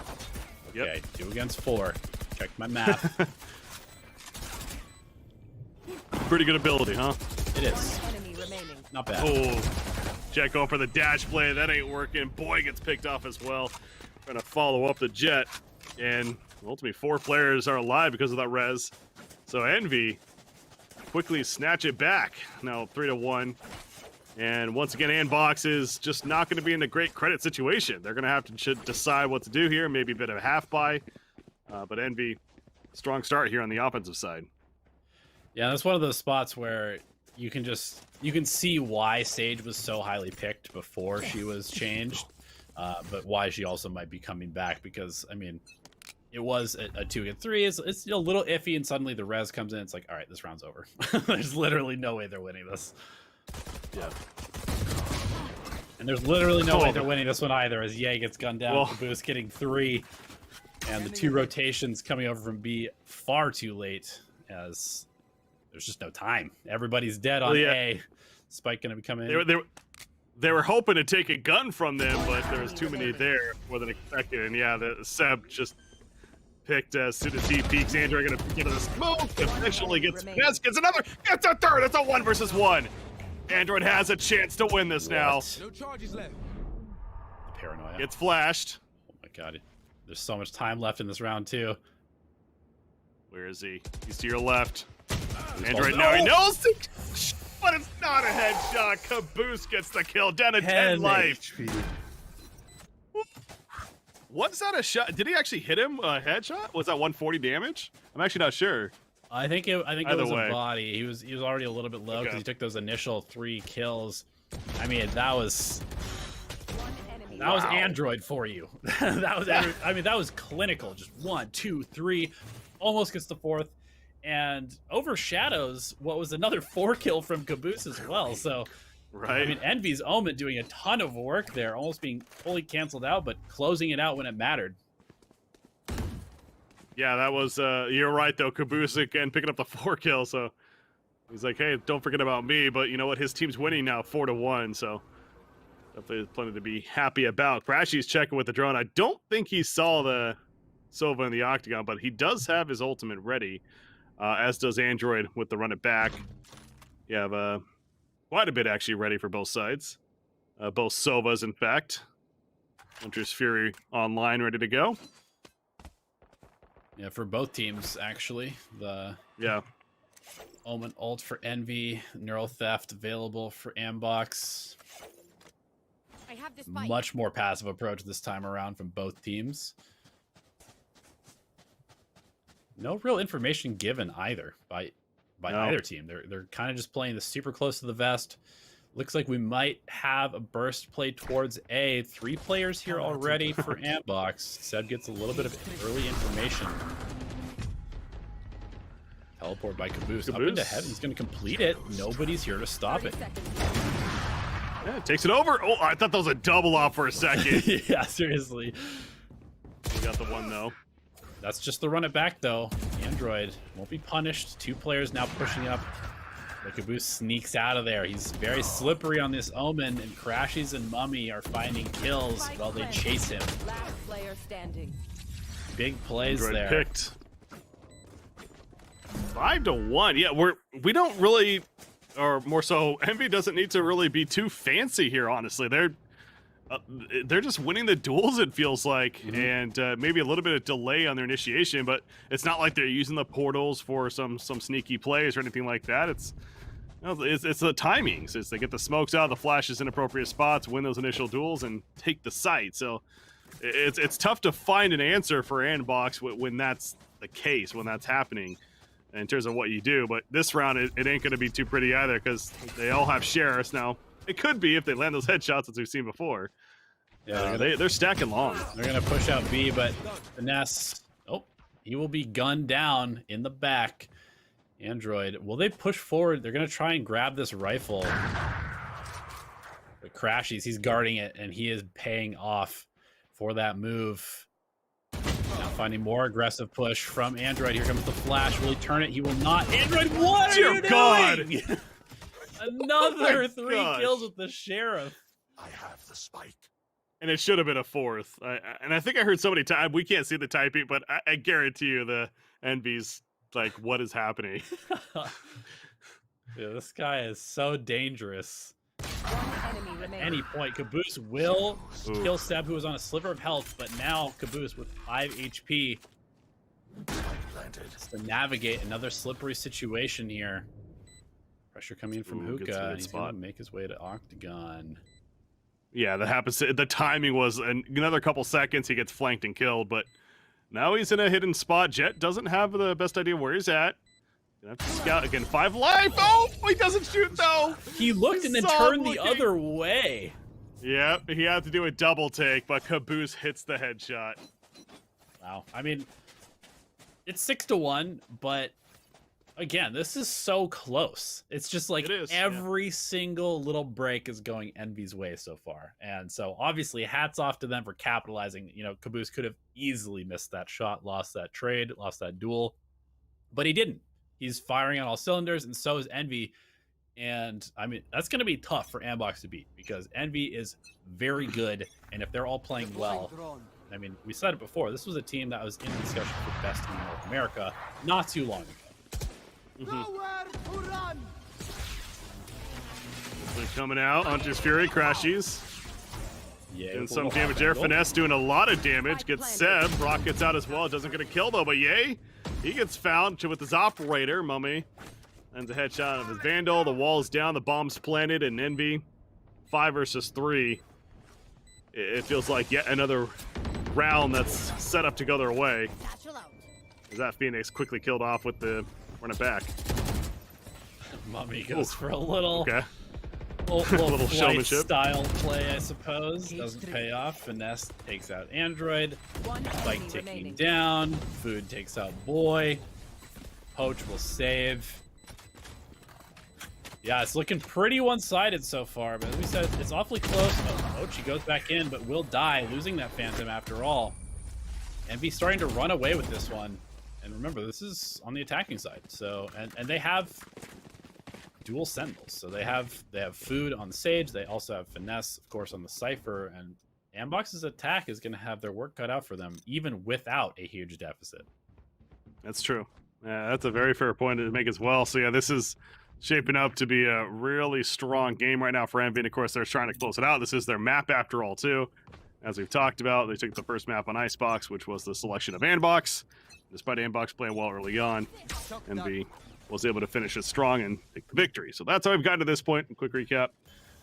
Okay, 2 against 4. Check my math. Pretty good ability, huh? It is. Enemy remaining. Not bad. Oh, Jet going for the dash play. That ain't working. Boy gets picked off as well. Trying to follow up the Jet. And ultimately 4 players are alive because of that res. So Envy quickly snatch it back. Now 3-1. And once again, ANDBOX is just not going to be in a great credit situation. They're going to have to decide what to do here. Maybe a bit of a half buy. But Envy, strong start here on the offensive side. Yeah, that's one of those spots where you can see why Sage was so highly picked before she was changed, but why she also might be coming back, because I mean, it was a 2 against 3. It's a little iffy, and suddenly the res comes in. It's like, all right, this round's over. There's literally no way they're winning this. Yeah. And there's literally no way they're winning this one either, as Ye gets gunned down, Well, Caboose getting 3, and the 2 rotations coming over from B far too late, as there's just no time. Everybody's dead on A. Spike gonna be coming in. They were hoping to take a gun from them, but there was too many there more than expected. And yeah, the Seb just picked as soon as he peeks. Andrew gonna get into the smoke. Eventually gets another, gets a third. It's a 1 versus 1. Android has a chance to win this now. No charges left. The paranoia. Gets flashed. Oh my god. There's so much time left in this round too. Where is he? He's to your left. Android now he knows, but it's not a headshot. Caboose gets the kill. Down to 10 life. HP. Was that a shot? Did he actually hit him a headshot? Was that 140 damage? I'm actually not sure. I think it Either was way. a body. He was already a little bit low because Okay. he took those initial 3 kills. I mean, that was One enemy. that was Android for you. That was I mean, that was clinical. Just 1, 2, 3, almost gets the 4th, and overshadows what was another 4 kill from Caboose as well. So, Right. I mean, Envy's Omen doing a ton of work there, almost being fully canceled out, but closing it out when it mattered. Yeah, that was, you're right, though. Caboose again picking up the 4 kill, so he's like, hey, don't forget about me. But you know what? His team's winning now 4-1, so definitely plenty to be happy about. Crashies checking with the drone. I don't think he saw the Sova in the octagon, but he does have his ultimate ready, as does Android with the run it back. You have quite a bit actually ready for both sides. Both Sovas, in fact. Hunter's Fury online, ready to go. Yeah, for both teams, actually. The Yeah. Omen ult for Envy, Neural Theft available for ANDBOX. I have this bike. Much more passive approach this time around from both teams. No real information given either by either team. They're kind of just playing this super close to the vest. Looks like we might have a burst play towards A. 3 players here already for ANDBOX. Seb gets a little bit of early information. Teleport by Caboose. Up into heaven. He's going to complete it. Nobody's here to stop it. Yeah, takes it over. Oh, I thought that was a double off for a second. Yeah, seriously. He got the one, though. That's just the run it back, though. Android won't be punished. 2 players now pushing up. The Caboose sneaks out of there. He's very slippery on this Omen, and Crashies and Mummay are finding kills while they chase him. Last player standing. Big plays Android there. picked. 5-1. Yeah, we don't really, or more so, Envy doesn't need to really be too fancy here. Honestly, they're just winning the duels. It feels like, and maybe a little bit of delay on their initiation, but it's not like they're using the portals for some sneaky plays or anything like that. It's the timings. It's they get the smokes out, the flashes in appropriate spots, win those initial duels, and take the site. So it's tough to find an answer for ANDBOX when that's the case, when that's happening in terms of what you do. But this round, it ain't going to be too pretty either because they all have sheriffs now. It could be if they land those headshots as we've seen before. Yeah, they're stacking long. They're going to push out B, but Finesse, he will be gunned down in the back. Android, will they push forward? They're going to try and grab this rifle. But Crashies, he's guarding it, and he is paying off for that move. Now finding more aggressive push from Android. Here comes the flash. Will he turn it? He will not. Android, what are you doing? Another 3 kills with the sheriff. I have the spike. And it should have been a 4th. And I think I heard somebody type. We can't see the typing, but I guarantee you the Envy's like, what is happening? Yeah, this guy is so dangerous. One enemy At remaining. any point, Caboose will kill Seb, who was on a sliver of health, but now Caboose with 5 HP. Just to navigate another slippery situation here. Pressure coming in from Hookah, and he's going to make his way to Octagon. Yeah, that happens. The timing was another couple seconds. He gets flanked and killed, but now he's in a hidden spot. Jet doesn't have the best idea where he's at. Gonna have to scout again. 5 life. Oh, he doesn't shoot though. He looked and then turned the other way. Yep, he had to do a double take, but Caboose hits the headshot. Wow. I mean, it's 6-1, but again, this is so close. It's just like every single little break is going Envy's way so far. And so obviously hats off to them for capitalizing. You know, Caboose could have easily missed that shot, lost that trade, lost that duel, but he didn't. He's firing on all cylinders, and so is Envy. And I mean, that's going to be tough for ANDBOX to beat because Envy is very good. And if they're all playing well, I mean, we said it before, this was a team that was in discussion for best team in North America not too long ago. Nowhere to run. They're coming out. Hunter's Fury, Crashies. Yeah, Doing some damage there. Finesse doing a lot of damage. Gets Seb. Brock gets out as well. Doesn't get a kill though, but yay. He gets found with his operator, Mummay. And a headshot of his Vandal. The wall's down. The bomb's planted. And Envy, 5 versus 3. It feels like yet another round that's set up to go their way. As that Phoenix quickly killed off with the run it back. Mummay goes for a little, little flight showmanship style play, I suppose. Doesn't pay off. Finesse takes out Android. Spike ticking down. Food takes out Boy. Poach will save. Yeah, it's looking pretty one-sided so far, but as we said, it's awfully close. Oh, Poach, he goes back in, but will die, losing that Phantom after all. Envy starting to run away with this one. And remember, this is on the attacking side. So, and they have dual sentinels. So they have food on the Sage. They also have Finesse, of course, on the Cypher. And ANDBOX's attack is going to have their work cut out for them, even without a huge deficit. That's true. Yeah, that's a very fair point to make as well. So yeah, this is shaping up to be a really strong game right now for Envy. And of course, they're trying to close it out. This is their map after all, too. As we've talked about, they took the first map on Icebox, which was the selection of ANDBOX. Despite ANDBOX playing well early on, Envy was able to finish it strong and take the victory. So that's how we've gotten to this point. Quick recap.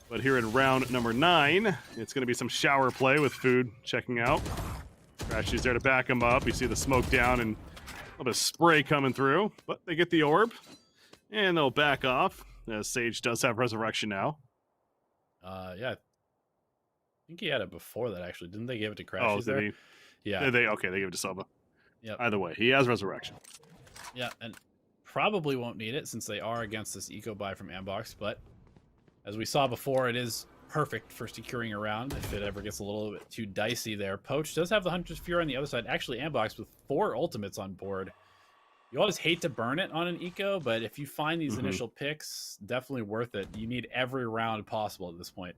But here in round number 9, it's going to be some shower play with Food checking out. Crashies there to back him up. You see the smoke down and a little bit of spray coming through. But they get the orb. And they'll back off. Sage does have Resurrection now. Yeah. I think he had it before that, actually. Didn't they give it to Crashies there? He? Yeah. They give it to Silva. Yep. Either way, he has Resurrection. Yeah, and probably won't need it since they are against this eco buy from ANDBOX, but as we saw before, it is perfect for securing a round if it ever gets a little bit too dicey there. Poach does have the Hunter's Fury on the other side. Actually, ANDBOX with 4 ultimates on board. You always hate to burn it on an eco, but if you find these initial picks, definitely worth it. You need every round possible at this point.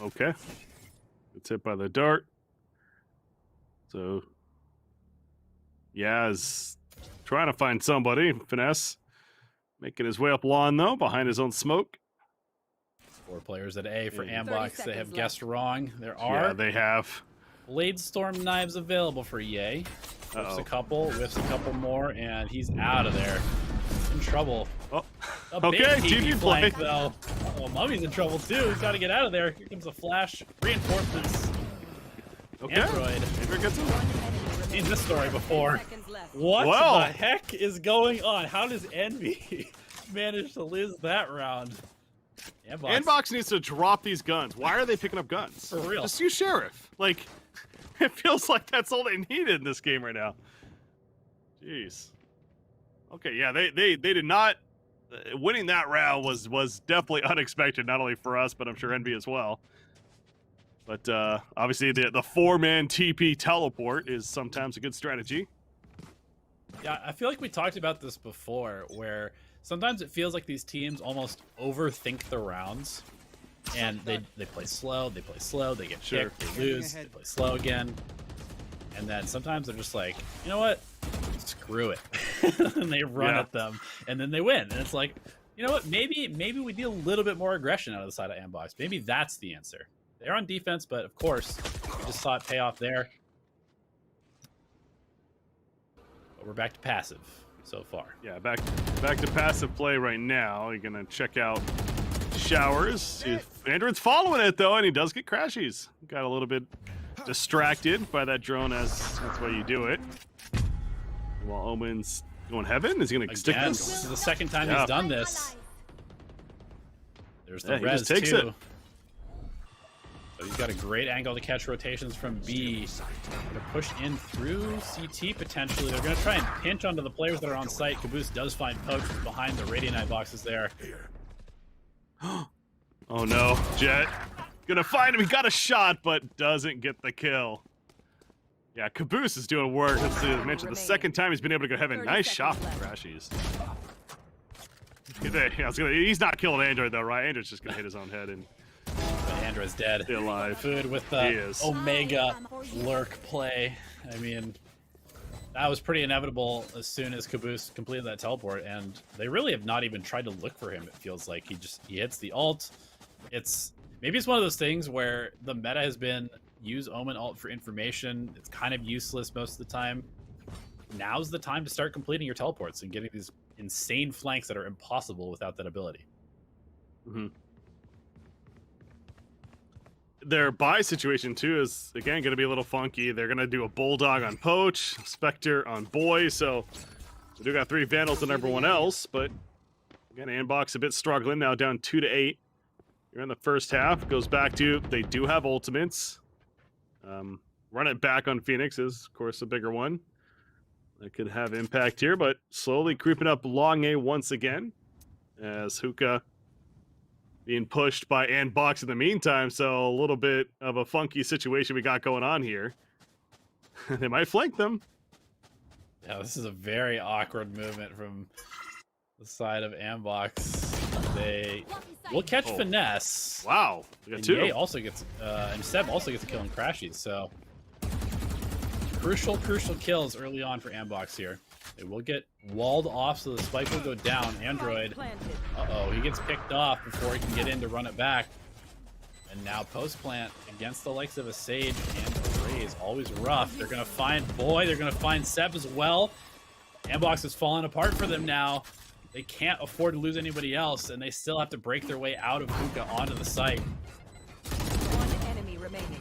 Okay. It's hit by the dart. So, Yaz trying to find somebody. Finesse making his way up lawn, though, behind his own smoke. 4 players at A for Yeah. ANDBOX. They have 30 guessed wrong. There Yeah, are they have. Blade Storm knives available for Ye. Whiffs Uh-oh. a couple, whiffs a couple more, and he's out of there. In trouble. Oh, A big okay, TP GG flank, play. though. Oh, Mummy's in trouble, too. He's got to get out of there. Here comes a flash. Reinforcements. Okay. Android. Android gets him. Seen this story before. Seconds left. What Well. the heck is going on? How does Envy manage to lose that round? ANDBOX needs to drop these guns. Why are they picking up guns? For real. Just use Sheriff. Like, it feels like that's all they needed in this game right now. Jeez. Okay, yeah, they did not. Winning that round was definitely unexpected, not only for us, but I'm sure Envy as well. But obviously, the 4-man TP teleport is sometimes a good strategy. Yeah, I feel like we talked about this before, where sometimes it feels like these teams almost overthink the rounds, and they play slow, they get Sure. kicked, they lose, they play slow again, and then sometimes they're just like, you know what, screw it, and they run Yeah. at them, and then they win, and it's like, you know what, maybe we need a little bit more aggression out of the side of ANDBOX. Maybe that's the answer. They're on defense, but of course, we just saw it pay off there. But we're back to passive so far. Yeah, back to passive play right now. You're gonna check out showers. Android's following it though, and he does get crashies. Got a little bit distracted by that drone, as that's why you do it. While Omen's going heaven, is he gonna stick Again, this? this is the second time Yeah. he's done this. There's the Yeah, he res just takes too. it. So he's got a great angle to catch rotations from B. Gonna push in through CT potentially. They're gonna try and pinch onto the players that are on site. Caboose does find Poach behind the Radiant boxes there. Oh no, Jet. Gonna find him. He got a shot, but doesn't get the kill. Yeah, Caboose is doing work. As I mentioned, the second time he's been able to go heaven. 30 Nice shot seconds from left. Crashies. He's not killing Android though, right? Android's just gonna hit his own head and But Andra's dead. stay alive. Food with He the is. Omega lurk play. I mean, that was pretty inevitable as soon as Caboose completed that teleport, and they really have not even tried to look for him. It feels like he hits the ult. Maybe it's one of those things where the meta has been use Omen ult for information. It's kind of useless most of the time. Now's the time to start completing your teleports and getting these insane flanks that are impossible without that ability. Mm-hmm. Their buy situation too is again going to be a little funky. They're going to do a bulldog on Poach, Spectre on Boy, so we do got 3 Vandals and everyone else. But again, ANDBOX a bit struggling now, down 2-8. You're in the first half. Goes back to they do have ultimates. Run it back on Phoenix is of course a bigger one. That could have impact here, but slowly creeping up long A once again as Hookah being pushed by ANDBOX in the meantime, so a little bit of a funky situation we got going on here. They might flank them. Yeah, this is a very awkward movement from the side of ANDBOX. They will catch Oh. Finesse. Wow, we got And 2. Ye also gets, and Seb also gets a kill in Crashies, so crucial kills early on for ANDBOX here. They will get walled off, so the spike will go down. Android, Planted. uh-oh, he gets picked off before he can get in to run it back. And now post plant against the likes of a Sage and a Raze, always rough. They're gonna find Boy, they're gonna find Seb as well. ANDBOX is falling apart for them now. They can't afford to lose anybody else, and they still have to break their way out of Hookah onto the site. One enemy remaining.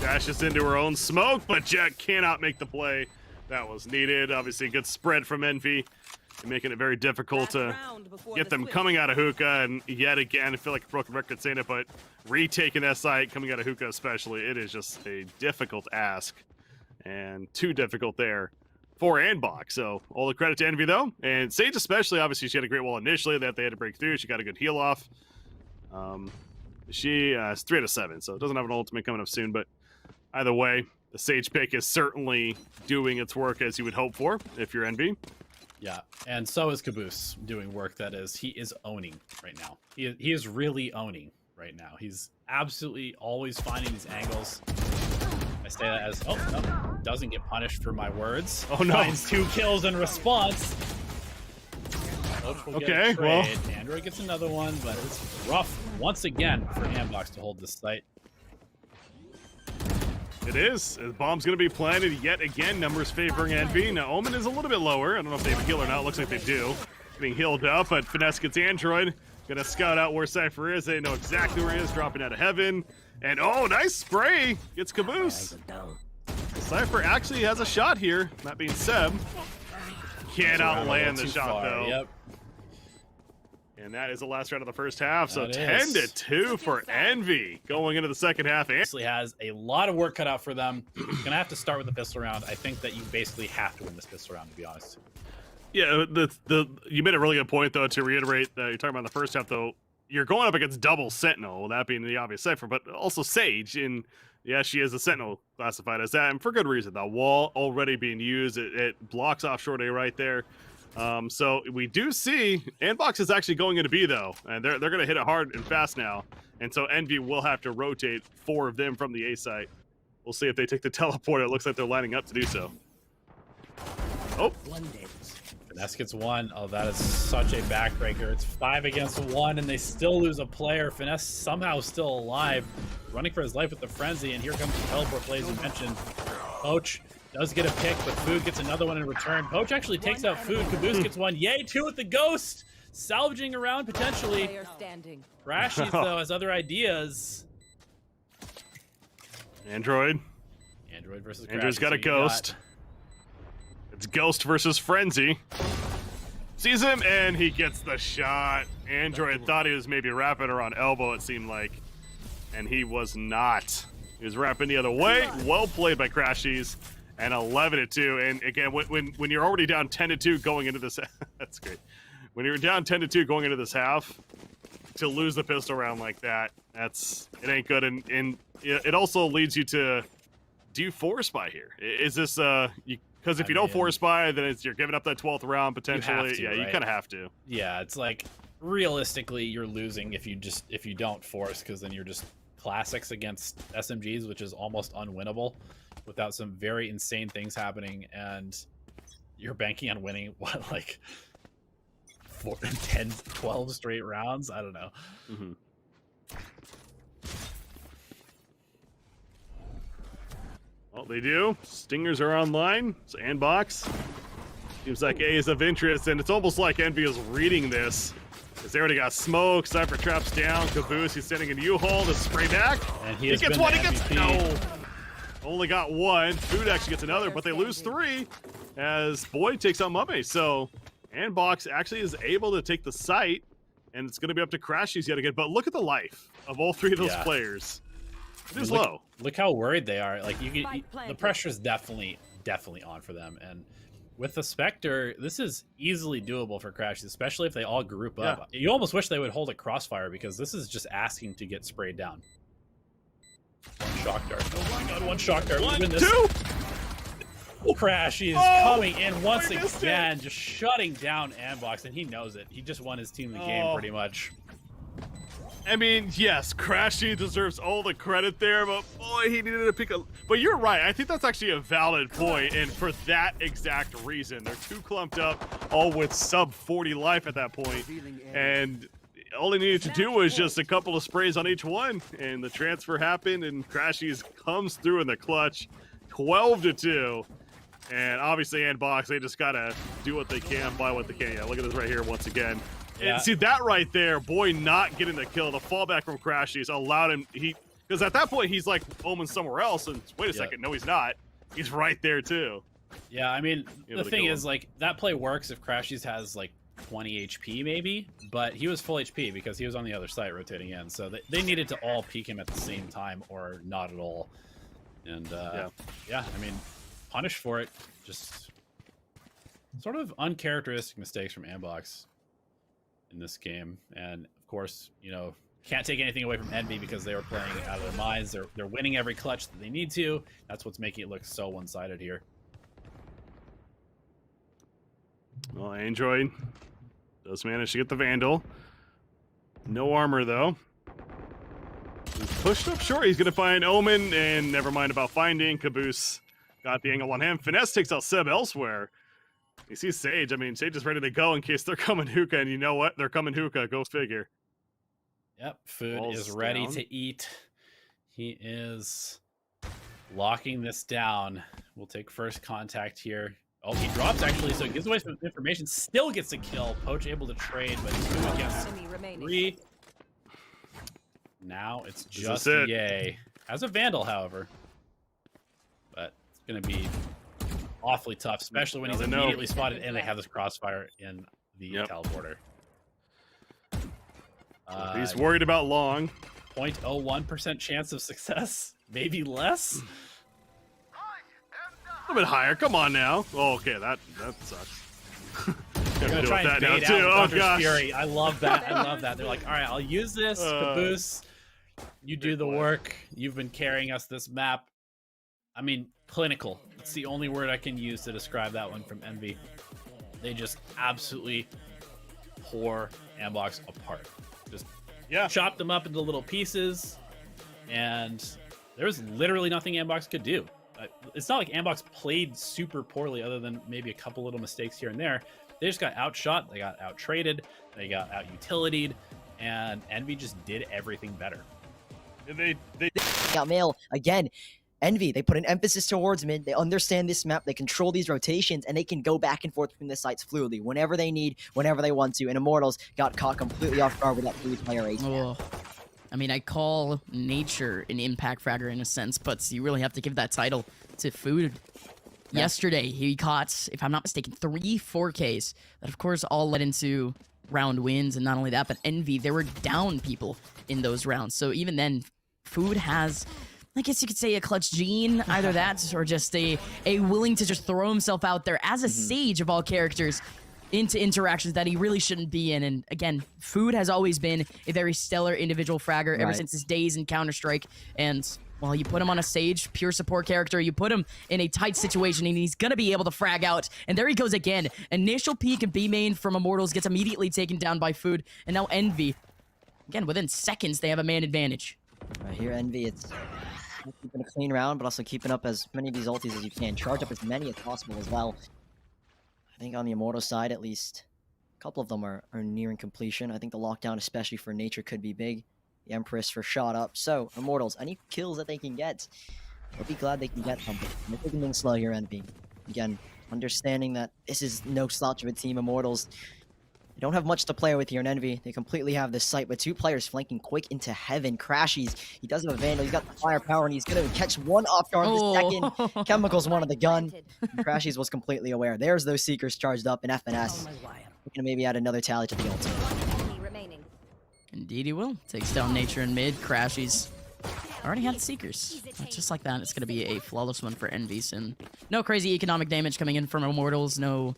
Dashes into her own smoke, but Jet cannot make the play that was needed. Obviously, good spread from Envy, making it very difficult to get them coming out of Hookah. And yet again, I feel like a broken record saying it, but retaking that site, coming out of Hookah especially, it is just a difficult ask. And too difficult there for ANDBOX. So all the credit to Envy though, and Sage especially. Obviously, she had a great wall initially that they had to break through. She got a good heal off. She is 3 out of 7, so it doesn't have an ultimate coming up soon. But either way, the Sage pick is certainly doing its work as you would hope for if you're Envy. Yeah, and so is Caboose doing work that is, he is owning right now. He is really owning right now. He's absolutely always finding these angles. I say that as, oh, no, doesn't get punished for my words. Oh, no. Finds 2 kills in response. Okay, well. Android gets another one, but it's rough once again for ANDBOX to hold this site. It is. The bomb's going to be planted yet again. Numbers favoring Envy. Now, Omen is a little bit lower. I don't know if they have a heal or not. Looks like they do. Getting healed up, but Finesse gets Android. Going to scout out where Cypher is. They know exactly where he is. Dropping out of heaven. And, oh, nice spray. Gets Caboose. Cypher actually has a shot here. That being Seb. Cannot land the shot, though. Yep. And that is the last round of the first half. So That 10-2 for Envy going into the second half. Basically has a lot of work cut out for them. Gonna have to start with the pistol round. I think that you basically have to win this pistol round, to be honest. Yeah, you made a really good point, though, to reiterate that you're talking about in the first half, though. You're going up against double Sentinel, that being the obvious Cypher, but also Sage. And yeah, she is a Sentinel classified as that, and for good reason. The wall already being used, it blocks off short A right there. So we do see ANDBOX is actually going into B, though, and they're going to hit it hard and fast now. And so Envy will have to rotate 4 of them from the A site. We'll see if they take the teleport. It looks like they're lining up to do so. Oh. Finesse gets 1. Oh, that is such a backbreaker. It's 5 against 1, and they still lose a player. Finesse somehow still alive, running for his life with the frenzy, and here comes the teleport play, as you mentioned. Poach does get a pick, but Food gets another one in return. Poach actually takes out Food. Caboose gets 1. Yay, 2 with the ghost! Salvaging around, potentially. Player standing. Crashies, though, has other ideas. Android Versus Crashies. Android's got a ghost. It's Ghost versus Frenzy. Sees him, and he gets the shot. Android thought he was maybe wrapping her on elbow, it seemed like. And he was not. He was wrapping the other way. Well played by Crashies. And 11-2. And again, when you're already down 10-2 going into this, that's great. When you're down 10-2 going into this half, to lose the pistol round like that, it ain't good. And it also leads you to, do you force buy here? Is this because if you don't force buy, then you're giving up that 12th round potentially. You kind of have to. Yeah, it's like realistically you're losing if you don't force, because then you're just classics against SMGs, which is almost unwinnable without some very insane things happening, and you're banking on winning what, like 4, 10, 12 straight rounds. I don't know. Mm-hmm. Well, they do. Stingers are online. So ANDBOX. Seems like A is of interest, and it's almost like Envy is reading this. Because they already got smoke. Cypher traps down. Caboose, he's sending a U-haul to spray back. And he gets one. He gets no. Only got 1. Food actually gets another, but they lose 3 as Boyd takes out Mummay. So ANDBOX actually is able to take the site, and it's going to be up to Crashies yet again. But look at the life of all 3 of those players. It is low. Look how worried they are. Like the pressure is definitely on for them. And with the Spectre, this is easily doable for Crashies, especially if they all group up. You almost wish they would hold a crossfire, because this is just asking to get sprayed down. 1 shock dart. Oh my god, 1 shock dart. 1, 2. Crashies coming in once again, just shutting down ANDBOX, and he knows it. He just won his team the game pretty much. I mean, yes, Crashy deserves all the credit there, but boy, he needed to pick a... But you're right, I think that's actually a valid point, and for that exact reason. They're too clumped up, all with sub 40 life at that point, and all he needed to do was just a couple of sprays on each one, and the transfer happened, and Crashies comes through in the clutch, 12-2. And obviously, ANDBOX, they just gotta do what they can, buy what they can. Yeah, look at this right here once again. And see that right there, boy, not getting the kill. The fallback from Crashies allowed him. Because at that point he's like Omen somewhere else, and wait a second, no, he's not. He's right there too. Yeah, I mean, the thing is, like, that play works if Crashies has like 20 HP maybe, but he was full HP because he was on the other side rotating in. So they needed to all peek him at the same time, or not at all. And yeah, I mean, punish for it. Just Sort of uncharacteristic mistakes from ANDBOX in this game. And of course, you know, can't take anything away from Envy because they were playing out of their minds. They're winning every clutch that they need to. That's what's making it look so one-sided here. Well, Android does manage to get the Vandal. No armor, though. He's pushed up short. He's going to find Omen, and never mind about finding. Caboose got the angle on him. Finesse takes out Seb elsewhere. You see Sage. I mean, Sage is ready to go in case they're coming hookah, and you know what? They're coming hookah. Go figure. Yep, food Balls is ready down. to eat. He is locking this down. We'll take first contact here. Oh, he drops actually, so he gives away some information. Still gets a kill. Poach able to trade, but 2 against Enemy remaining. 3. Now it's This just is it. Yay. Has a Vandal, however. But it's going to be awfully tough, especially when he's Never know. immediately spotted and they have this crossfire in the Yep. teleporter. He's worried about long. 0.01% chance of success, maybe less. A little bit higher. Come on now. Oh, okay, that sucks. They're gonna try and bait out too. Oh Thunder's gosh. Fury. I love that. I love that. They're like, all right, I'll use this caboose. You do the play. work. You've been carrying us this map. I mean, clinical. That's the only word I can use to describe that one from Envy. They just absolutely tore ANDBOX apart. Just Yeah. chopped them up into little pieces, and there was literally nothing ANDBOX could do. It's not like ANDBOX played super poorly other than maybe a couple little mistakes here and there. They just got outshot, they got out-traded, they got out-utilitied, and Envy just did everything better. They Got mail again. Envy, they put an emphasis towards mid. They understand this map. They control these rotations, and they can go back and forth between the sites fluidly whenever they need, whenever they want to. And Immortals got caught completely off guard with that 3-player ace. Oh. I mean, I call nature an impact fragger in a sense, but you really have to give that title to Food. Yeah. Yesterday, he caught, if I'm not mistaken, 3 4Ks that, of course, all led into round wins. And not only that, but Envy, they were down people in those rounds. So even then, Food has, I guess you could say, a clutch gene, either that or just a willing to just throw himself out there as a sage of all characters into interactions that he really shouldn't be in. And again, Food has always been a very stellar individual fragger ever Right. since his days in Counter-Strike. And well, you put him on a sage, pure support character, you put him in a tight situation, and he's gonna be able to frag out. And there he goes again. Initial peek and B main from Immortals gets immediately taken down by Food. And now Envy, again, within seconds, they have a man advantage. Right here, Envy, it's keeping a clean round, but also keeping up as many of these ultis as you can. Charge up as many as possible as well. I think on the Immortal side, at least, a couple of them are nearing completion. I think the lockdown, especially for Nature, could be big. The Empress for shot up. So, Immortals, any kills that they can get, they'll be glad they can get them. They're taking things slow here, Envy. Again, understanding that this is no slouch of a team, Immortals. They don't have much to play with here in Envy. They completely have this site with 2 players flanking quick into heaven. Crashies, he does have a Vandal. He's got the firepower, and he's going to catch one off guard the second. Chemicals wanted the gun. And Crashies was completely aware. There's those Seekers charged up in FNS. We're going to maybe add another tally to the ult. Enemy remaining. Indeed he will. Takes down Nature in mid. Crashies already had Seekers. Just like that, it's going to be a flawless one for Envy soon. No crazy economic damage coming in from Immortals. No...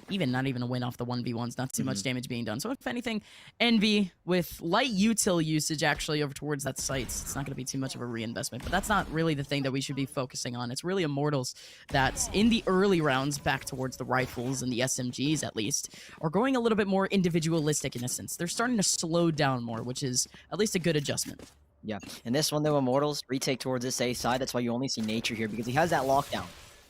not even a win off the 1v1s. Not too much damage being done. So if anything, Envy with light util usage actually over towards that site. It's not going to be too much of a reinvestment. But that's not really the thing that we should be focusing on. It's really Immortals that's in the early rounds back towards the rifles and the SMGs at least are going a little bit more individualistic in a sense. They're starting to slow down more, which is at least a good adjustment. Yeah, and this one, though, Immortals retake towards this A side. That's why you only see Nature here, because he has that lockdown.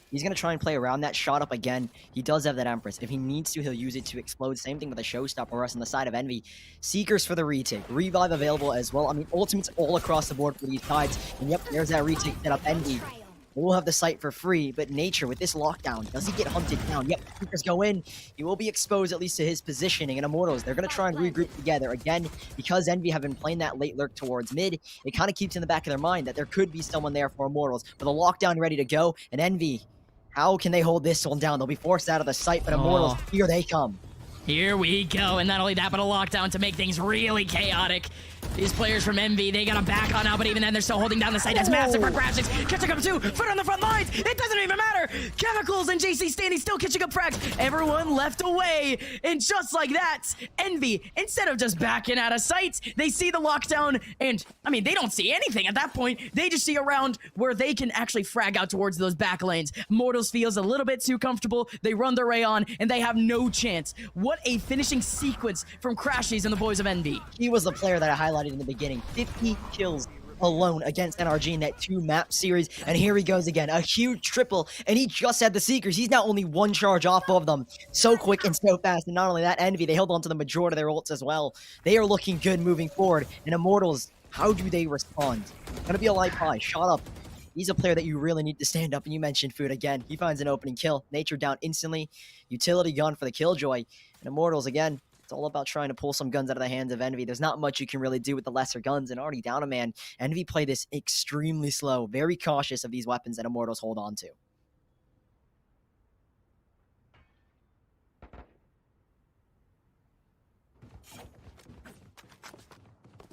He's going to try and play around that shot up again. He does have that Empress. If he needs to, he'll use it to explode. Same thing with the Showstopper Rush on the side of Envy. Seekers for the retake. Revive available as well. I mean, ultimates all across the board for these sides. And yep, there's that retake set up. Envy will have the site for free, but Nature with this lockdown, does he get hunted down? Yep, Seekers go in. He will be exposed at least to his positioning. And Immortals, they're going to try and regroup together. Again, because Envy have been playing that late lurk towards mid, it kind of keeps in the back of their mind that there could be someone there for Immortals with a lockdown ready to go. And Envy, how can they hold this one down? They'll be forced out of the site, but Immortals, here they come. Here we go, and not only that, but a lockdown to make things really chaotic. These players from Envy, they got to back on out, but even then they're still holding down the site. That's massive for crashies. Catching up 2, foot on the front lines. It doesn't even matter. Chemicals and jcstani still catching up frags. Everyone left away. And just like that, Envy, instead of just backing out of sight, they see the lockdown, and I mean, they don't see anything at that point. They just see a round where they can actually frag out towards those back lanes. Mortals feels a little bit too comfortable. They run their ray on, and they have no chance. What a finishing sequence from crashies and the boys of Envy. He was the player that I highlighted in the beginning. 50 kills alone against NRG in that 2-map series, and here he goes again, a huge triple, and he just had the Seekers. He's now only 1 charge off of them. So quick and so fast, and not only that, Envy, they held on to the majority of their ults as well. They are looking good moving forward, and Immortals, how do they respond? Gonna be a light buy, shot up. He's a player that you really need to stand up, and you mentioned Food again. He finds an opening kill. Nature down instantly. Utility gun for the Killjoy. And Immortals, again, it's all about trying to pull some guns out of the hands of Envy. There's not much you can really do with the lesser guns, and already down a man. Envy play this extremely slow, very cautious of these weapons that Immortals hold on to.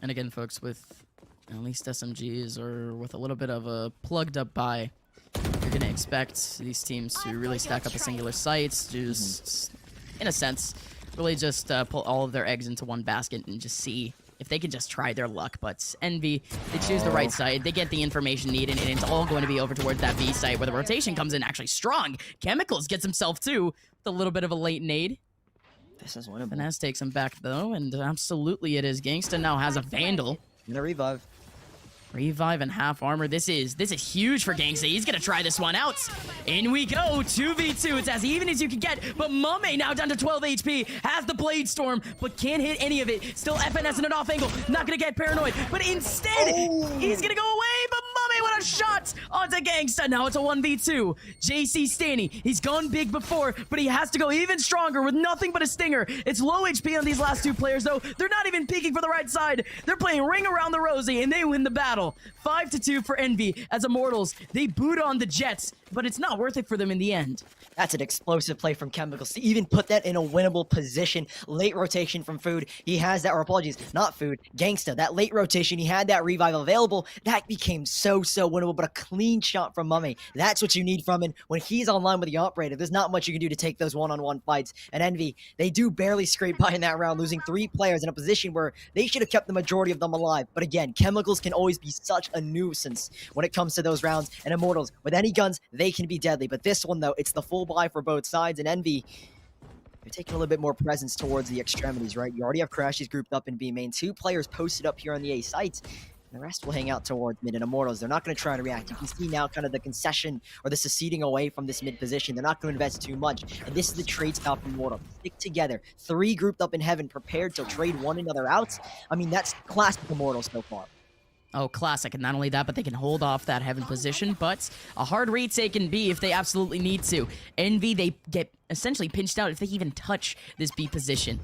And again, folks, with at least SMGs or with a little bit of a plugged up buy, you're going to expect these teams to really stack up a singular sites, just, in a sense, really just pull all of their eggs into one basket and just see if they can just try their luck. But Envy, they choose the right side, they get the information needed, and it's all going to be over towards that B site where the rotation comes in actually strong. Chemicals gets himself too with a little bit of a late nade. This is winnable. Finesse takes him back though, and absolutely it is. Genghsta now has a Vandal. And a revive. Revive and half armor. This is huge for Genghsta. He's gonna try this one out. In we go, 2v2. It's as even as you can get, but Mummay now down to 12 HP, has the Blade Storm, but can't hit any of it. Still FNS in an off angle, not gonna get paranoid, but instead, he's gonna go away, but Mummay with a shot onto Genghsta. Now it's a 1v2. jcstani, he's gone big before, but he has to go even stronger with nothing but a stinger. It's low HP on these last 2 players though. They're not even peeking for the right side. They're playing ring around the rosy, and they win the battle. 5-2 for Envy as Immortals. They boot on the Jets, but it's not worth it for them in the end. That's an explosive play from Chemicals to even put that in a winnable position. Late rotation from Food. He has that, or apologies, not Food, Genghsta. That late rotation, he had that revive available. That became so winnable, but a clean shot from Mummay. That's what you need from him when he's online with the operator. There's not much you can do to take those one-on-one fights. And Envy, they do barely scrape by in that round, losing 3 players in a position where they should have kept the majority of them alive. But again, Chemicals can always be such a nuisance when it comes to those rounds. And Immortals, with any guns, they can be deadly. But this one, though, it's the full buy for both sides. And Envy, they're taking a little bit more presence towards the extremities, right? You already have crashies grouped up in B main. 2 players posted up here on the A site. And the rest will hang out towards mid. And Immortals, they're not going to try to react. You can see now kind of the concession or the seceding away from this mid position. They're not going to invest too much. And this is the trade style from Immortals. Stick together. 3 grouped up in heaven, prepared to trade one another out. I mean, that's classic Immortals so far. Oh, classic. And not only that, but they can hold off that heaven position, but a hard retake can be if they absolutely need to. Envy, they get essentially pinched out if they even touch this B position.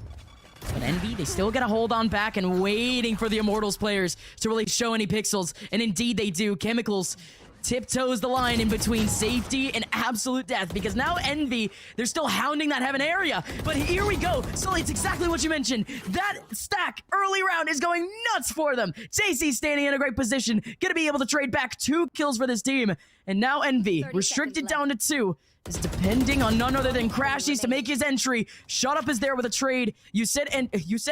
But Envy, they still gotta hold on back and waiting for the Immortals players to really show any pixels. And indeed they do. Chemicals tiptoes the line in between safety and absolute death, because now Envy, they're still hounding that heaven area. But here we go. Sully, it's exactly what you mentioned. That stack early round is going nuts for them. jcstani in a great position, gonna be able to trade back 2 kills for this team. And now Envy, restricted down to 2, is depending on none other than crashies to make his entry. Shot Up is there with a trade. You said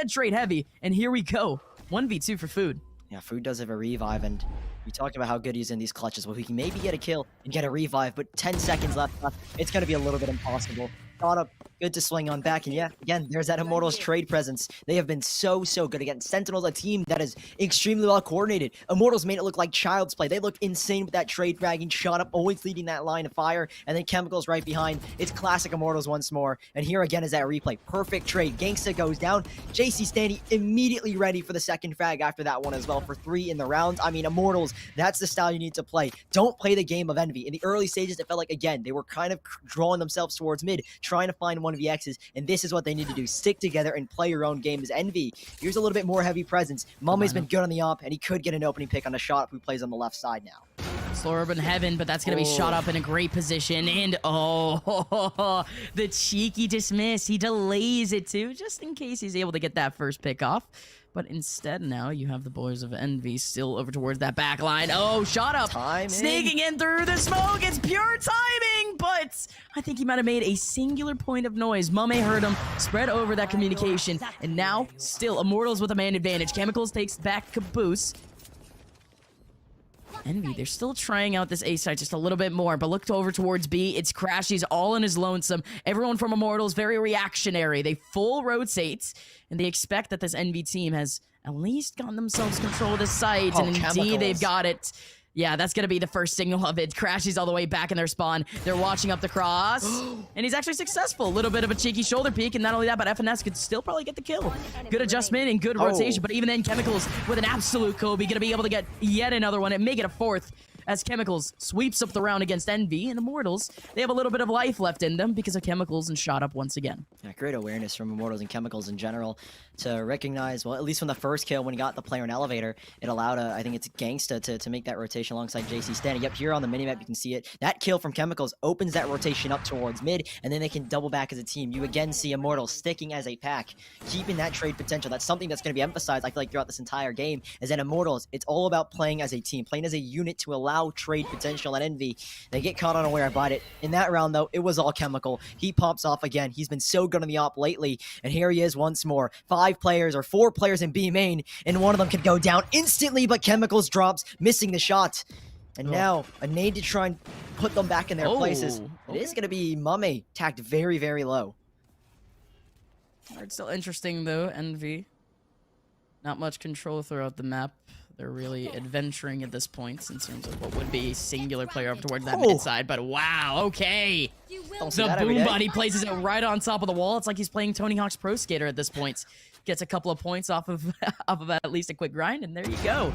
trade heavy, and here we go. 1v2 for Food. Yeah, Food does have a revive, and we talked about how good he's in these clutches. Well, he can maybe get a kill and get a revive, but 10 seconds left. It's going to be a little bit impossible. Shot Up, good to swing on back, and yeah, again, there's that Immortals trade presence. They have been so good against Sentinels, a team that is extremely well coordinated. Immortals made it look like child's play. They looked insane with that trade fragging. Shot Up always leading that line of fire, and then Chemicals right behind. It's classic Immortals once more, and here again is that replay. Perfect trade. Genghsta goes down. jcstani immediately ready for the second frag after that one as well for 3 in the round. I mean, Immortals, that's the style you need to play. Don't play the game of Envy. In the early stages, it felt like, again, they were kind of drawing themselves towards mid, trying to find 1vx's, and this is what they need to do. Stick together and play your own game as Envy. Here's a little bit more heavy presence. Mummay's been good on the op, and he could get an opening pick on a Shot Up who plays on the left side now. Slow Urban Heaven, but that's going to be shot up in a great position. And oh, the cheeky dismiss. He delays it too, just in case he's able to get that first pick off. But instead now you have the boys of Envy still over towards that back line. Oh, shot up. Timing. Sneaking in through the smoke. It's pure timing, but I think he might have made a singular point of noise. Mummay heard him, spread over that communication, and now still Immortals with a man advantage. Chemicals takes back Caboose. Envy, they're still trying out this A side just a little bit more, but look over towards B. It's Crashies all in his lonesome. Everyone from Immortals very reactionary. They full rotate, and they expect that this Envy team has at least gotten themselves control of this site, and indeed they've got it. Yeah, that's gonna be the first signal of it. Crashies all the way back in their spawn. They're watching up the cross, and he's actually successful. A little bit of a cheeky shoulder peek, and not only that, but FNS could still probably get the kill. Good adjustment and good rotation, but even then, Chemicals with an absolute Kobe gonna be able to get yet another one and make it a fourth. As Chemicals sweeps up the round against Envy, and Immortals, they have a little bit of life left in them because of Chemicals and shot up once again. Yeah, great awareness from Immortals and Chemicals in general to recognize, well, at least from the first kill when he got the player in elevator, it allowed, I think it's Genghsta to make that rotation alongside jcstani. Yep, here on the minimap you can see it. That kill from Chemicals opens that rotation up towards mid, and then they can double back as a team. You again see Immortals sticking as a pack, keeping that trade potential. That's something that's going to be emphasized, I feel like, throughout this entire game, is that Immortals, it's all about playing as a team, playing as a unit to allow trade potential and Envy. They get caught unaware about it. In that round, though, it was all Chemical. He pops off again. He's been so good on the op lately, and here he is once more. 5 players or 4 players in B main, and one of them could go down instantly, but Chemicals drops, missing the shot. And now, a nade to try and put them back in their places. It is going to be Mummay, tagged very, very low. It's still interesting, though, Envy. Not much control throughout the map. They're really adventuring at this point in terms of what would be a singular player up towards that mid side, but wow, okay. The boom body places it right on top of the wall. It's like he's playing Tony Hawk's Pro Skater at this point. Gets a couple of points off of at least a quick grind, and there you go.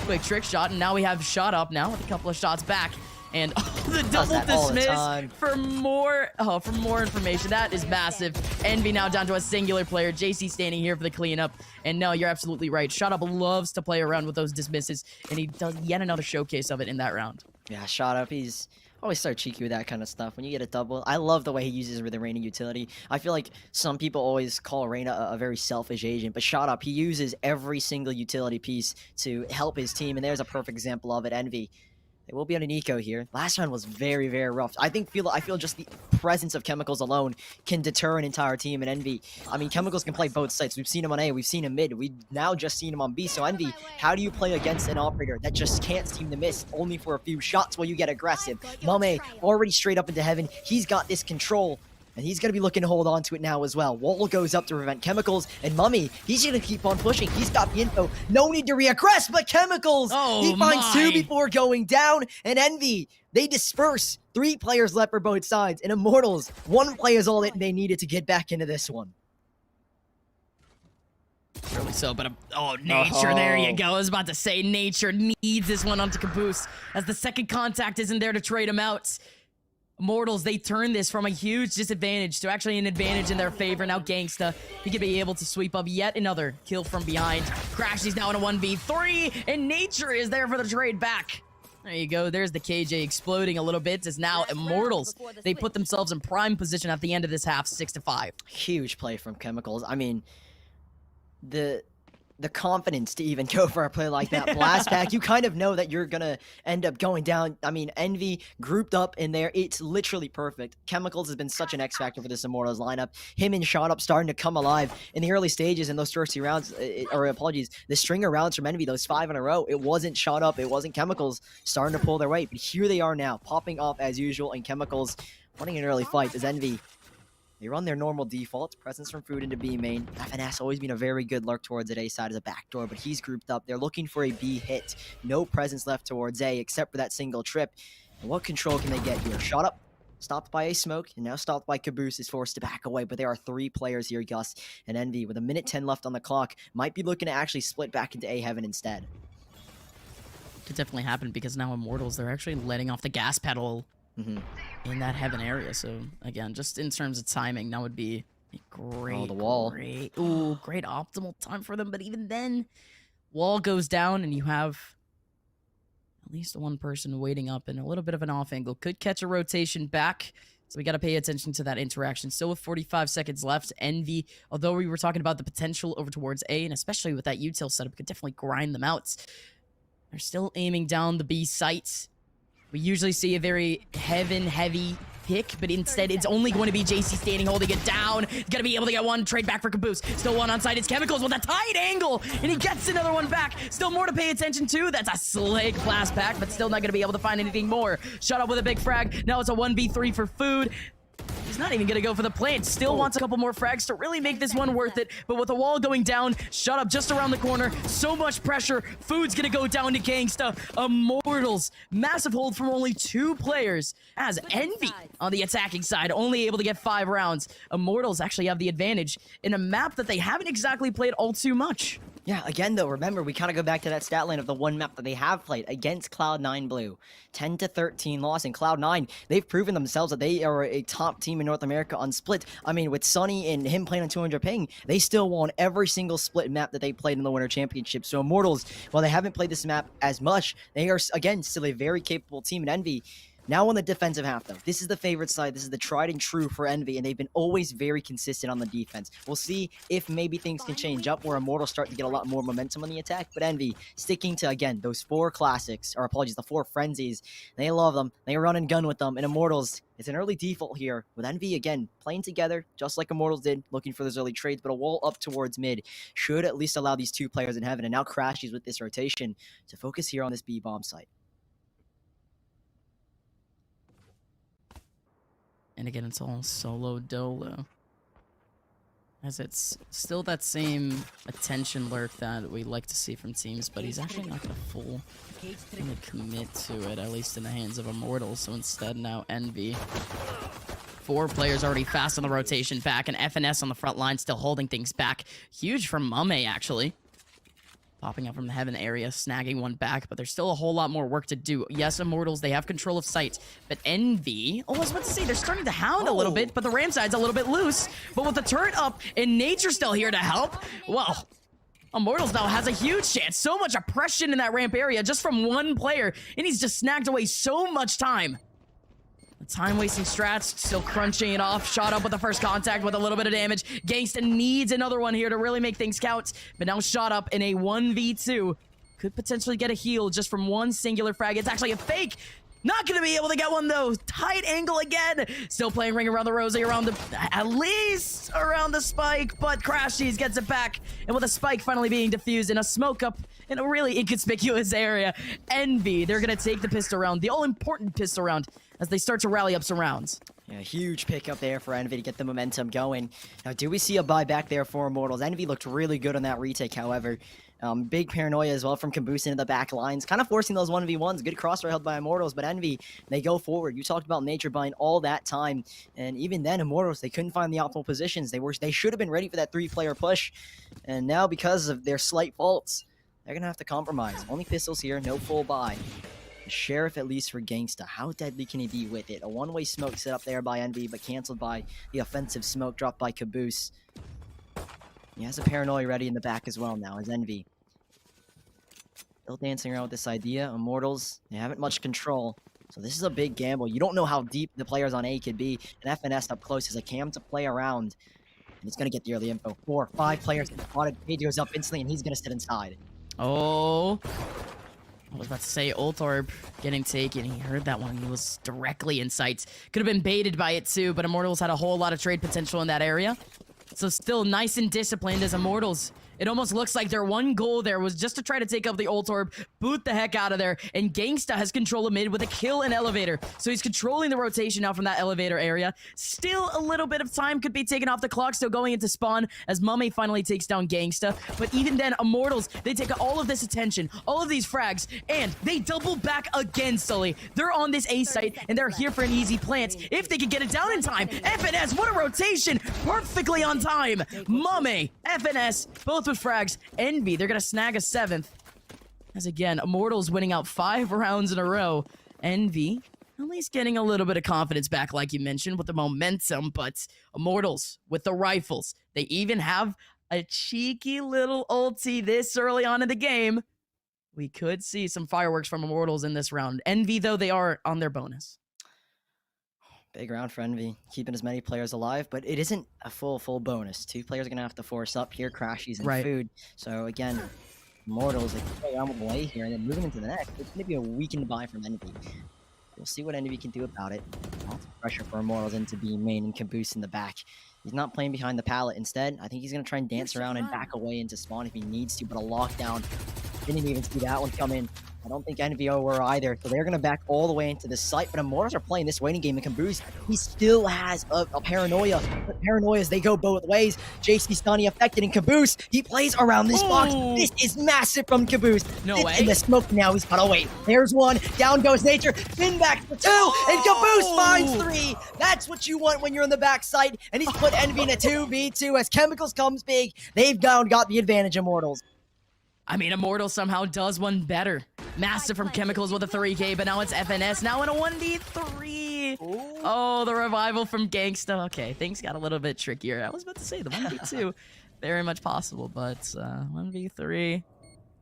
Quick trick shot, and now we have shot up now with a couple of shots back. And the double dismiss for more information. That is massive. Envy now down to a singular player. jcstani here for the cleanup. And no, you're absolutely right. Shot up loves to play around with those dismisses, and he does yet another showcase of it in that round. Yeah, Shot Up, he's always so cheeky with that kind of stuff. When you get a double, I love the way he uses the Reyna utility. I feel like some people always call Reyna a very selfish agent, but Shot Up, he uses every single utility piece to help his team, and there's a perfect example of it. Envy. They will be on an eco here. Last round was very, very rough. I feel just the presence of Chemicals alone can deter an entire team in Envy. I mean, Chemicals can play both sides. We've seen him on A, we've seen him mid, we've now just seen him on B. So Envy, how do you play against an operator that just can't seem to miss only for a few shots while you get aggressive? Mummay already straight up into heaven. He's got this control, and he's going to be looking to hold on to it now as well. Wall goes up to prevent Chemicals, and Mummay, he's going to keep on pushing. He's got the info. No need to reaggress, but Chemicals! He finds 2 before going down, and Envy, they disperse. 3 players left for both sides, and Immortals, 1 play is all that they needed to get back into this one. Surely so, but Nature, there you go. I was about to say, Nature needs this one onto Caboose, as the second contact isn't there to trade him out. Immortals, they turn this from a huge disadvantage to actually an advantage in their favor. Now Genghsta, he could be able to sweep up yet another kill from behind. Crashies now in a 1v3, and Nature is there for the trade back. There you go. There's the KJ exploding a little bit, as now Immortals, they put themselves in prime position at the end of this half, 6-5. Huge play from Chemicals. I mean, the confidence to even go for a play like that. Blast back, you kind of know that you're gonna end up going down. I mean, Envy grouped up in there. It's literally perfect. Chemicals has been such an X factor for this Immortals lineup. Him and Shot Up starting to come alive in the early stages in those first 2 rounds, the string of rounds from Envy, those 5 in a row, it wasn't Shot Up, it wasn't Chemicals starting to pull their weight, but here they are now, popping off as usual, and Chemicals running an early fight as Envy, they run their normal default, presence from food into B main. FNS always been a very good lurk towards at A side as a backdoor, but he's grouped up. They're looking for a B hit. No presence left towards A except for that single trip. And what control can they get here? Shot up, stopped by a smoke, and now stopped by Caboose, is forced to back away. But there are 3 players here, Gus, and Envy, with a minute 10 left on the clock, might be looking to actually split back into A heaven instead. Could definitely happen because now Immortals, they're actually letting off the gas pedal in that heaven area. So again, just in terms of timing, that would be a great, the wall. great optimal time for them. But even then, wall goes down and you have At least one person waiting up and a little bit of an off angle. Could catch a rotation back. So we got to pay attention to that interaction. Still with 45 seconds left, Envy, although we were talking about the potential over towards A, and especially with that util setup, could definitely grind them out. They're still aiming down the B site. We usually see a very heavy pick, but instead it's only going to be jcstani holding it down. He's gonna be able to get one trade back for Caboose. Still one on site. It's Chemicals with a tight angle, and he gets another one back. Still more to pay attention to. That's a slick blast pack, but still not gonna be able to find anything more. Shut up with a big frag. Now it's a 1v3 for food. He's not even gonna go for the plant. Still wants a couple more frags to really make this one worth it. But with the wall going down, Shut Up just around the corner. So much pressure. Food's gonna go down to Genghsta. Immortals. Massive hold from only 2 players. As Envy on the attacking side, only able to get 5 rounds. Immortals actually have the advantage in a map that they haven't exactly played all too much. Yeah, again though, remember, we kind of go back to that stat line of the one map that they have played against Cloud9 Blue. 10-13 loss, and Cloud9, they've proven themselves that they are a top team in North America on split. I mean, with Sunny and him playing on 200 ping, they still won every single split map that they played in the Winter Championship. So Immortals, while they haven't played this map as much, they are, again, still a very capable team in Envy. Now on the defensive half, though, this is the favorite side. This is the tried and true for Envy, and they've been always very consistent on the defense. We'll see if maybe things can change up where Immortals start to get a lot more momentum on the attack, but Envy sticking to, again, those 4 classics, or apologies, the 4 frenzies. They love them. They run and gun with them, and Immortals, it's an early default here with Envy, again, playing together, just like Immortals did, looking for those early trades, but a wall up towards mid should at least allow these 2 players in heaven, and now Crashies with this rotation to focus here on this B-bomb site. And again, it's all solo dolo. As it's still that same attention lurk that we like to see from teams, but he's actually not going to full commit to it, at least in the hands of Immortals. So instead, now Envy. 4 players already fast on the rotation back, and FNS on the front line still holding things back. Huge from mummay, actually. Popping up from the heaven area, snagging one back, but there's still a whole lot more work to do. Yes, Immortals, they have control of sight, but Envy, I was about to say, they're starting to hound a little bit, but the ram side's a little bit loose. But with the turret up and nature still here to help, well, Immortals now has a huge chance. So much oppression in that ramp area just from one player, and he's just snagged away so much time. The time-wasting strats, still crunching it off. Shot up with the first contact with a little bit of damage. Genghsta needs another one here to really make things count. But now Shot Up in a 1v2. Could potentially get a heal just from one singular frag. It's actually a fake. Not going to be able to get one, though. Tight angle again. Still playing ring around the rosy, around the... at least around the spike. But Crashies gets it back. And with a spike finally being defused and a smoke up in a really inconspicuous area. Envy, they're going to take the pistol round. The all-important pistol round as they start to rally up some rounds. Yeah, huge pickup there for Envy to get the momentum going. Now, do we see a buyback there for Immortals? Envy looked really good on that retake, however. Big paranoia as well from Caboose into the back lines, kind of forcing those 1v1s. Good crossfire held by Immortals, but Envy, they go forward. You talked about nature buying all that time, and even then, Immortals, they couldn't find the optimal positions. They should have been ready for that 3-player push, and now because of their slight faults, they're going to have to compromise. Only pistols here, no full buy. The Sheriff, at least for Genghsta. How deadly can he be with it? A one-way smoke set up there by Envy, but canceled by the offensive smoke dropped by Caboose. He has a paranoia ready in the back as well now, as Envy. Still dancing around with this idea. Immortals, they haven't much control. So this is a big gamble. You don't know how deep the players on A could be. And FNS up close is a cam to play around. And he's going to get the early info. 4 or 5 players get spotted. Page goes up instantly, and he's going to sit inside. Oh... I was about to say, ult orb getting taken. He heard that one. He was directly in sight. Could have been baited by it too, but Immortals had a whole lot of trade potential in that area. So still nice and disciplined as Immortals. It almost looks like their one goal there was just to try to take up the ult orb, boot the heck out of there, and Genghsta has control of mid with a kill and elevator. So he's controlling the rotation now from that elevator area. Still a little bit of time could be taken off the clock, still going into spawn as mummay finally takes down Genghsta. But even then, Immortals, they take all of this attention, all of these frags, and they double back again, Sully. They're on this A site, and they're here for an easy plant. If they could get it down in time, FNS, what a rotation! Perfectly on time! Mummay, FNS, both with frags. Envy, they're gonna snag a 7th. As again, Immortals winning out 5 rounds in a row. Envy, at least getting a little bit of confidence back, like you mentioned, with the momentum, but Immortals with the rifles. They even have a cheeky little ulti this early on in the game. we could see some fireworks from Immortals in this round. Envy, though, they are on their bonus. Big round for Envy, keeping as many players alive, but it isn't a full bonus. 2 players are going to have to force up here, crashies and Right. food. So again, Immortals, they play around with away here, and then moving into the next, it's going to be a weakened buy from Envy. We'll see what Envy can do about it. Lots of pressure for Immortals into B main and Caboose in the back. He's not playing behind the pallet. Instead, I think he's going to try and dance around and back away into spawn if he needs to, but a lockdown. Didn't even see that one come in. I don't think NVO were either, so they're going to back all the way into the site, but Immortals are playing this waiting game, and Caboose, he still has a paranoia, but paranoias, they go both ways. jcstani affected, and Caboose, he plays around this box. This is massive from Caboose. No This way. in the smoke now, he's got to wait. There's one, down goes Nature, spin back for 2, and Caboose finds 3. That's what you want when you're in the backside, and he's put Envy in a 2v2 as Chemicals comes big. They've now got the advantage, Immortals. I mean, Immortal somehow does one better. Massive from Chemicals with a 3K, but now it's FNS, now in a 1v3. Oh, the revival from Genghsta. Okay, things got a little bit trickier. I was about to say the 1v2, very much possible, but 1v3,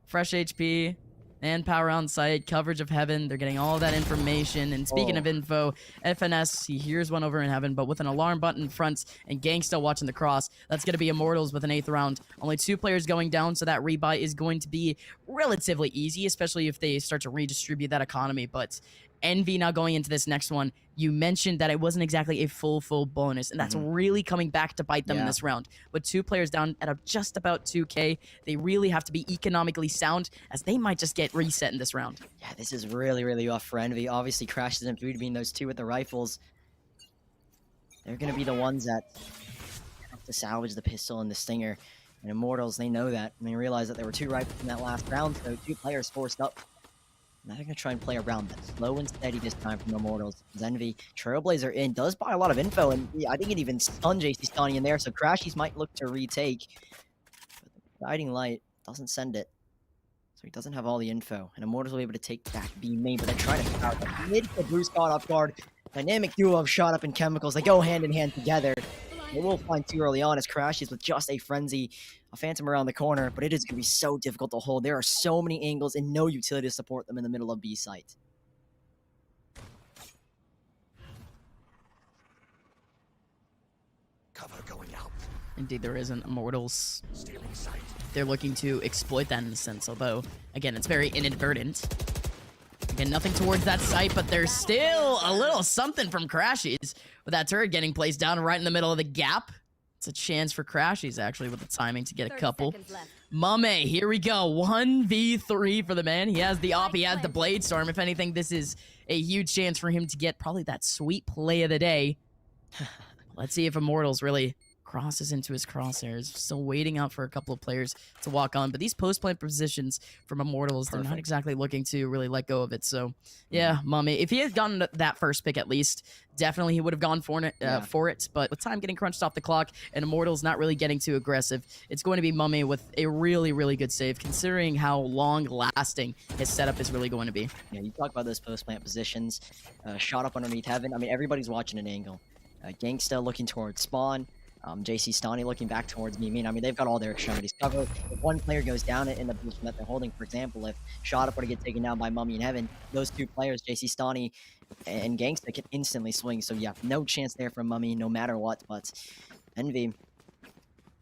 fresh HP, and power on site, coverage of heaven. They're getting all that information. And speaking of info, FNS, he hears one over in heaven, but with an alarm button in front and Genghsta watching the cross, that's going to be Immortals with an 8th round. Only 2 players going down, so that rebuy is going to be relatively easy, especially if they start to redistribute that economy. But Envy now going into this next one, you mentioned that it wasn't exactly a full bonus, and that's really coming back to bite them in this round. With 2 players down at just about 2K, they really have to be economically sound, as they might just get reset in this round. Yeah, this is really rough for Envy. Obviously, crashes and food being those 2 with the rifles. They're going to be the ones that have to salvage the pistol and the stinger. And Immortals, they know that. And they realize that there were 2 rifles in that last round, so 2 players forced up. Now they're going to try and play around that. Slow and steady this time from Immortals. Envy, Trailblazer in, does buy a lot of info, and I think it even stunned jcstani in there, so crashies might look to retake. But the guiding light doesn't send it. So he doesn't have all the info, and Immortals will be able to take back B main, but they're trying to out the mid. Bruce caught off guard. Dynamic duo of Shot Up and Chemicals. They go hand in hand together. They will find 2 early on as crashes with just a frenzy. A Phantom around the corner, but it is going to be so difficult to hold. There are so many angles and no utility to support them in the middle of B site. Cover going out. Indeed, there isn't. Immortals, Stealing sight. they're looking to exploit that in a sense, although, again, it's very inadvertent. Again, nothing towards that site, but there's still a little something from Crashies with that turret getting placed down right in the middle of the gap. It's a chance for Crashies, actually, with the timing to get a 30 couple. seconds left. Mummay, here we go. 1v3 for the man. He has the op, he has the Blade Storm. If anything, this is a huge chance for him to get probably that sweet play of the day. Let's see if Immortals really crosses into his crosshairs. Still waiting out for a couple of players to walk on. But these post-plant positions from Immortals, they're not exactly looking to really let go of it. So, yeah, Mummay. If he had gotten that first pick at least, definitely he would have gone for it. But with time getting crunched off the clock and Immortals not really getting too aggressive, it's going to be Mummay with a really good save, considering how long-lasting his setup is really going to be. Yeah, you talk about those post-plant positions. Shot up underneath heaven. I mean, everybody's watching an angle. Genghsta looking towards spawn. jcstani looking back towards me. I mean, they've got all their extremities covered. If one player goes down in the position that they're holding, for example, if Shot Up were to get taken down by Mummy in Heaven, those 2 players, jcstani and Genghsta, can instantly swing. So yeah, no chance there from Mummy, no matter what. But Envy,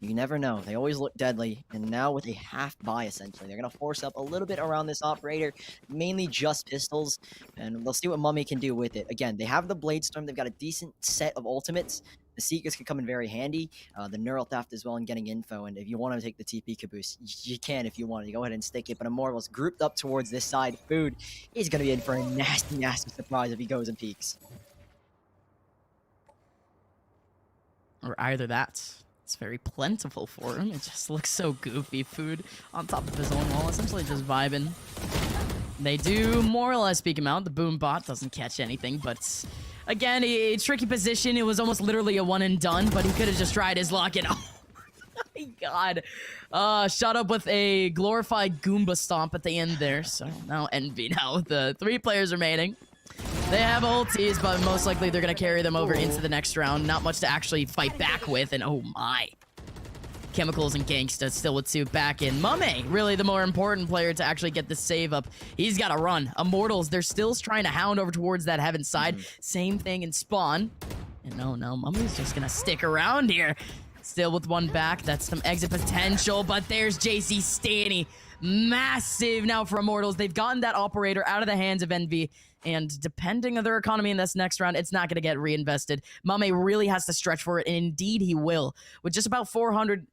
you never know. They always look deadly. And now with a half buy, essentially, they're going to force up a little bit around this operator, mainly just pistols. And they'll see what Mummy can do with it. Again, they have the Blade Storm. They've got a decent set of ultimates. The Seekers can come in very handy. The Neural Theft as well in getting info. And if you want to take the TP Caboose, you can if you want to. Go ahead and stick it. But Immortals grouped up towards this side. Food, he's going to be in for a nasty surprise if he goes and peeks. Or either that. It's very plentiful for him. It just looks so goofy. Food on top of his own wall, essentially just vibing. They do more or less speak him out. The boom bot doesn't catch anything, but again, a tricky position. It was almost literally a one and done, but he could have just tried his luck and oh my god. Shot up with a glorified Goomba stomp at the end there. So now Envy now with the 3 players remaining. They have ultis, but most likely they're going to carry them over into the next round. Not much to actually fight back with, and oh my. Chemicals and Genghsta still with 2 back in. Mummay, really the more important player to actually get the save up. He's got to run. Immortals, they're still trying to hound over towards that heaven side. Same thing in spawn. And no, Mummy's just going to stick around here. Still with 1 back. That's some exit potential, but there's jcstani. Massive now for Immortals. They've gotten that operator out of the hands of Envy, and depending on their economy in this next round, it's not going to get reinvested. Mummay really has to stretch for it, and indeed he will. With just about 400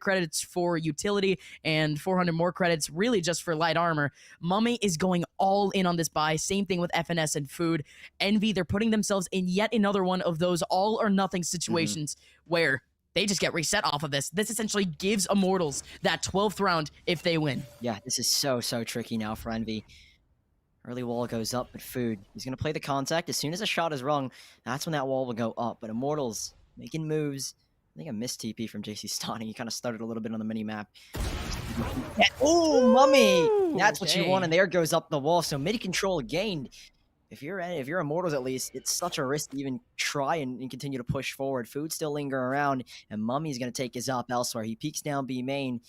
credits for utility and 400 more credits really just for light armor, Mummay is going all in on this buy. Same thing with FNS and food. Envy, they're putting themselves in yet another one of those all or nothing situations where they just get reset off of this. This essentially gives Immortals that 12th round if they win. Yeah, this is so tricky now for Envy. Early wall goes up, but food. He's going to play the contact. As soon as a shot is rung, that's when that wall will go up. But Immortals making moves. I think I missed TP from jcstani. He kind of started a little bit on the mini-map. Oh, Mummay! That's what you want, and there goes up the wall. So mid-control gained. If you're Immortals at least, it's such a risk to even try and continue to push forward. Food still lingering around, and Mummy's going to take his up elsewhere. He peeks down B main,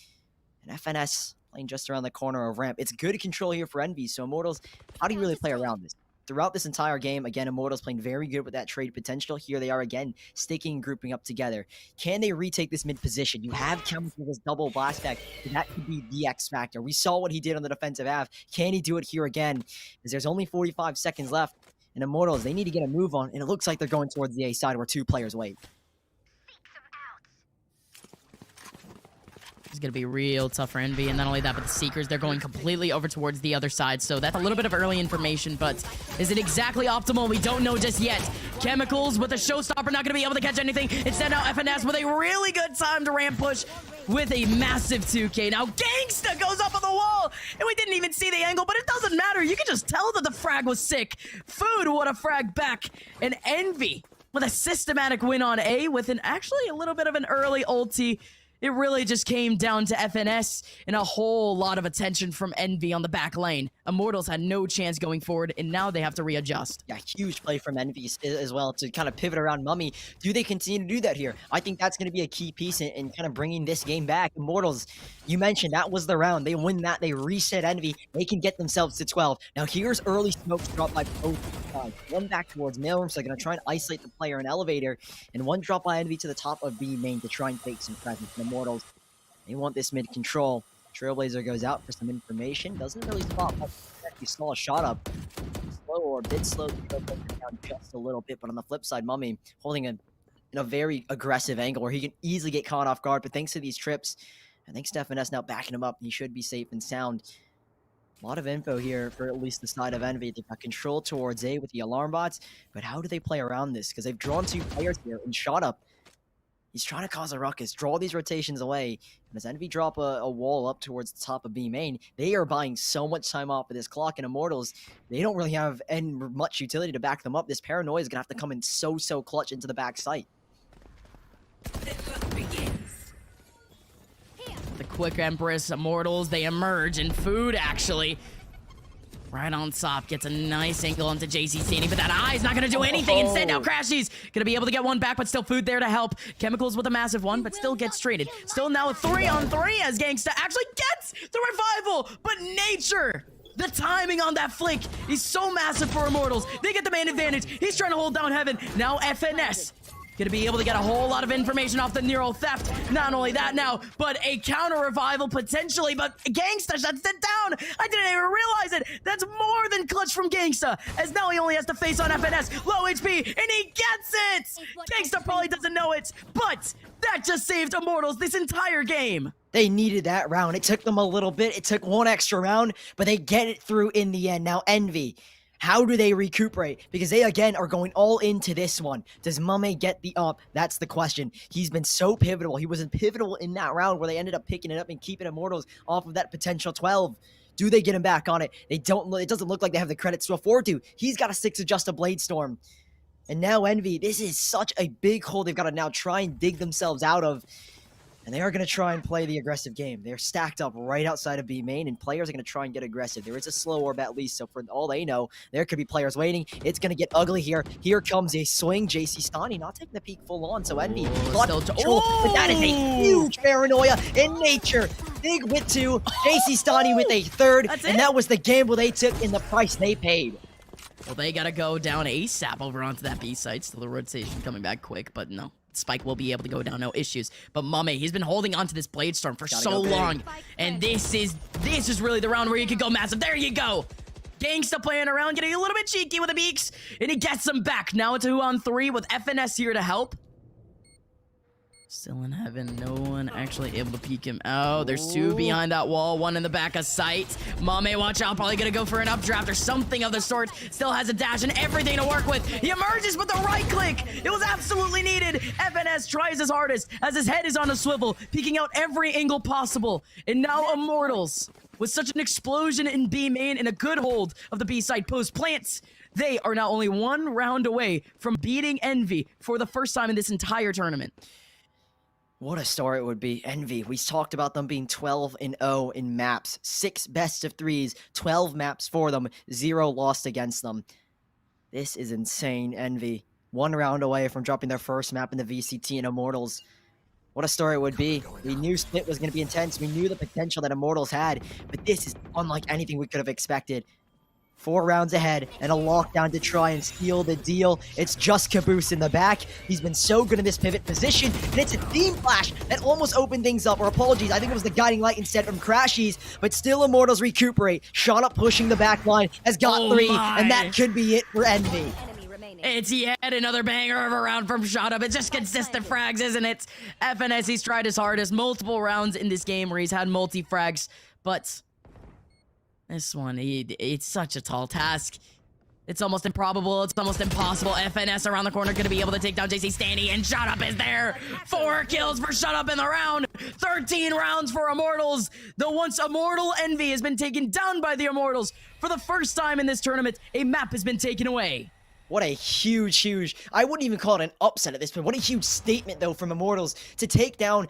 and FNS playing just around the corner of ramp. It's good control here for Envy, so Immortals, how do you really play around this? Throughout this entire game, again, Immortals playing very good with that trade potential. Here they are again, sticking and grouping up together. Can they retake this mid position? You have Chemicals with his double blast back. That could be the X factor. We saw what he did on the defensive half. Can he do it here again? Because there's only 45 seconds left, and Immortals, they need to get a move on, and it looks like they're going towards the A side where 2 players wait. It's going to be real tough for Envy, and not only that, but the Seekers, they're going completely over towards the other side, so that's a little bit of early information, but is it exactly optimal? We don't know just yet. Chemicals with a showstopper, not going to be able to catch anything. Instead, now FNS with a really good time to ramp push with a massive 2K. Now, Genghsta goes up on the wall, and we didn't even see the angle, but it doesn't matter. You can just tell that the frag was sick. Food, what a frag back, and Envy with a systematic win on A with actually a little bit of an early ulti. It really just came down to FNS and a whole lot of attention from Envy on the back lane. Immortals had no chance going forward, and now they have to readjust. Yeah, huge play from Envy as well to kind of pivot around Mummay. Do they continue to do that here? I think that's going to be a key piece in kind of bringing this game back. Immortals, you mentioned that was the round. They win that. They reset Envy. They can get themselves to 12. Now, here's early smokes dropped by both sides. One back towards mailroom, so they're going to try and isolate the player in elevator, and one drop by Envy to the top of B main to try and fake some presence. Immortals, they want this mid control. Trailblazer goes out for some information. Doesn't really spot much. He saw a shot up. Slow or a bit slow. Trailblazer down just a little bit. But on the flip side, Mummay holding in a very aggressive angle where he can easily get caught off guard. But thanks to these trips, I think FNS now backing him up. He should be safe and sound. A lot of info here for at least the side of Envy. They've got control towards A with the alarm bots. But how do they play around this? Because they've drawn 2 players here and shot up. He's trying to cause a ruckus, draw these rotations away. And as Envy drop a wall up towards the top of B main, they are buying so much time off of this clock. And Immortals, they don't really have much utility to back them up. This paranoia is going to have to come in so clutch into the back site. The quick Empress, Immortals, they emerge, and food actually right on top gets a nice angle onto jcstani, but that eye's not going to do anything. Instead, now crashies going to be able to get one back, but still food there to help. Chemicals with a massive one, but still gets traded. Still now a 3-on-3 as Genghsta actually gets the revival, but nature, the timing on that flick is so massive for Immortals. They get the main advantage. He's trying to hold down heaven. Now FNS gonna be able to get a whole lot of information off the Nero theft. Not only that now, but a counter revival potentially, but Genghsta shuts it down. I didn't even realize it. That's more than clutch from Genghsta, as now he only has to face on FNS, low HP, and he gets it! Genghsta probably doesn't know it, but that just saved Immortals this entire game. They needed that round. It took them a little bit. It took one extra round, but they get it through in the end. Now Envy, how do they recuperate? Because they, again, are going all into this one. Does Mummay get the up? That's the question. He's been so pivotal. He was pivotal in that round where they ended up picking it up and keeping Immortals off of that potential 12. Do they get him back on it? They don't. It doesn't look like they have the credits to afford to. He's got a 6 adjust a Blade Storm. And now Envy, this is such a big hole they've got to now try and dig themselves out of. And they are going to try and play the aggressive game. They're stacked up right outside of B main, and players are going to try and get aggressive. There is a slow orb at least, so for all they know, there could be players waiting. It's going to get ugly here. Here comes a swing. jcstani not taking the peak full on, so Envy still but that is a huge paranoia in nature. Big with 2, jcstani with a 3rd, That's and it? that was the gamble they took in the price they paid. Well, they gotta go down ASAP over onto that B site. Still the rotation coming back quick, but no. Spike will be able to go down, no issues. But Mummay, he's been holding onto this Blade Storm for Gotta so go big. long. And this is really the round where you could go massive. There you go! Genghsta playing around, getting a little bit cheeky with the beaks, and he gets them back. Now it's 2-on-3 with FNS here to help. Still in heaven, no one actually able to peek him out. There's 2 behind that wall, 1 in the back of sight. Mummay, watch out, probably gonna go for an updraft or something of the sort. Still has a dash and everything to work with. He emerges with the right click. It was absolutely needed. FNS tries his hardest as his head is on a swivel, peeking out every angle possible. And now Immortals, with such an explosion in B main and a good hold of the B side post plants, they are now only 1 round away from beating Envy for the first time in this entire tournament. What a story it would be. Envy, we talked about them being 12-0 in maps. 6 best of 3s, 12 maps for them, 0 lost against them. This is insane, Envy. 1 round away from dropping their first map in the VCT and Immortals. What a story it would be. We knew Split was going to be intense. We knew the potential that Immortals had, but this is unlike anything we could have expected. 4 rounds ahead and a lockdown to try and steal the deal. It's just Caboose in the back. He's been so good in this pivot position, and it's a Theme Flash that almost opened things up. Or apologies, I think it was the Guiding Light instead from Crashies, but still Immortals recuperate. Shot up pushing the back line, has got 3, and that could be it for Envy. Enemy remaining. It's yet another banger of a round from Shot Up. It's just consistent frags, isn't it? FNS, he's tried his hardest. Multiple rounds in this game where he's had multi-frags, but this one, it's such a tall task. It's almost improbable. It's almost impossible. FNS around the corner going to be able to take down jcstani, and Shut Up is there. 4 kills for Shut Up in the round. 13 rounds for Immortals. The once immortal Envy has been taken down by the Immortals. For the first time in this tournament, a map has been taken away. What a huge, I wouldn't even call it an upset at this point. What a huge statement, though, from Immortals to take down